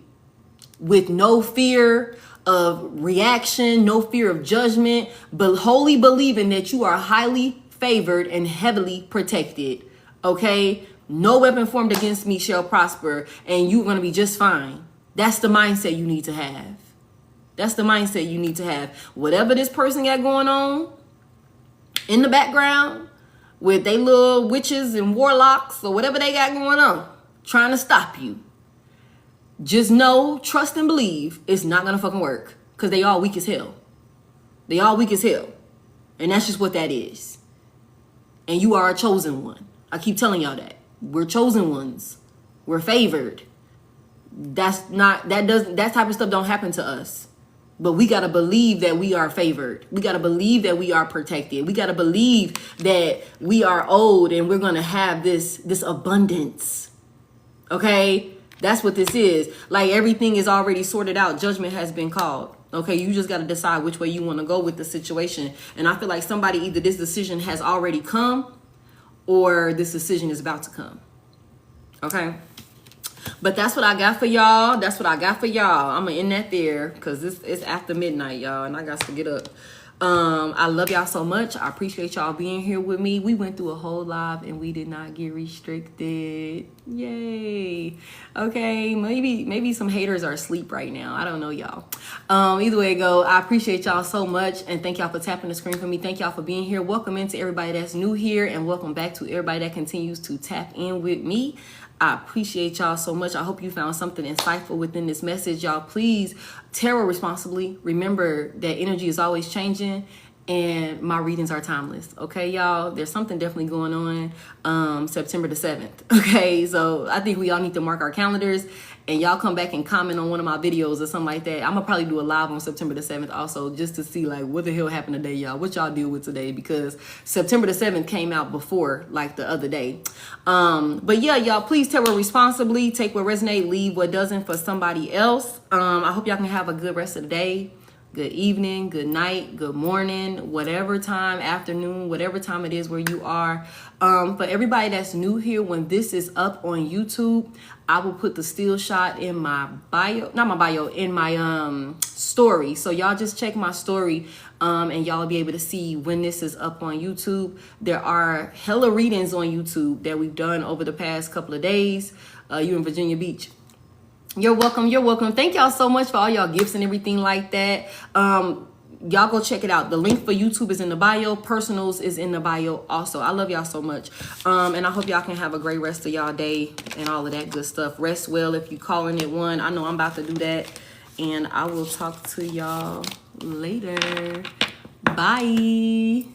With no fear of reaction, no fear of judgment, but wholly believing that you are highly favored and heavily protected. Okay? No weapon formed against me shall prosper, and you're going to be just fine. That's the mindset you need to have. That's the mindset you need to have. Whatever this person got going on in the background with they little witches and warlocks or whatever they got going on, trying to stop you. Just know, trust, and believe it's not going to fucking work, because they all weak as hell. They all weak as hell. And that's just what that is. And you are a chosen one. I keep telling y'all that. We're chosen ones. We're favored. That type of stuff don't happen to us. But we got to believe that we are favored. We got to believe that we are protected. We got to believe that we are owed and we're going to have this abundance. Okay? That's what this is. Like, everything is already sorted out. Judgment has been called. Okay? You just got to decide which way you want to go with the situation. And I feel like somebody, either this decision has already come or this decision is about to come. Okay? But that's what I got for y'all. That's what I got for y'all. I'm going to end that there because it's after midnight, y'all, and I got to get up. I love y'all so much. I appreciate y'all being here with me. We went through a whole live and we did not get restricted. Yay. Okay, maybe some haters are asleep right now. I don't know, y'all. Either way it go, I appreciate y'all so much, and thank y'all for tapping the screen for me. Thank y'all for being here. Welcome into everybody that's new here, and welcome back to everybody that continues to tap in with me. I appreciate y'all so much. I hope you found something insightful within this message. Y'all, please tarot responsibly. Remember that energy is always changing and my readings are timeless. Okay, y'all? There's something definitely going on September the 7th. Okay, so I think we all need to mark our calendars, and y'all come back and comment on one of my videos or something like that. I'm going to probably do a live on September the 7th also, just to see like what the hell happened today, y'all. What y'all deal with today, because September the 7th came out before like the other day. But yeah, y'all, please tarot responsibly. Take what resonates, leave what doesn't for somebody else. I hope y'all can have a good rest of the day. Good evening, good night, good morning, whatever time, afternoon, whatever time it is where you are. For everybody that's new here, when this is up on YouTube, I will put the still shot in my bio, not my bio, in my story. So y'all just check my story and y'all will be able to see when this is up on YouTube. There are hella readings on YouTube that we've done over the past couple of days. You in Virginia Beach. You're welcome. You're welcome. Thank y'all so much for all y'all gifts and everything like that. Y'all go check it out. The link for YouTube is in the bio. Personals is in the bio also. I love y'all so much. And I hope y'all can have a great rest of y'all day and all of that good stuff. Rest well if you calling it one. I know I'm about to do that. And I will talk to y'all later. Bye.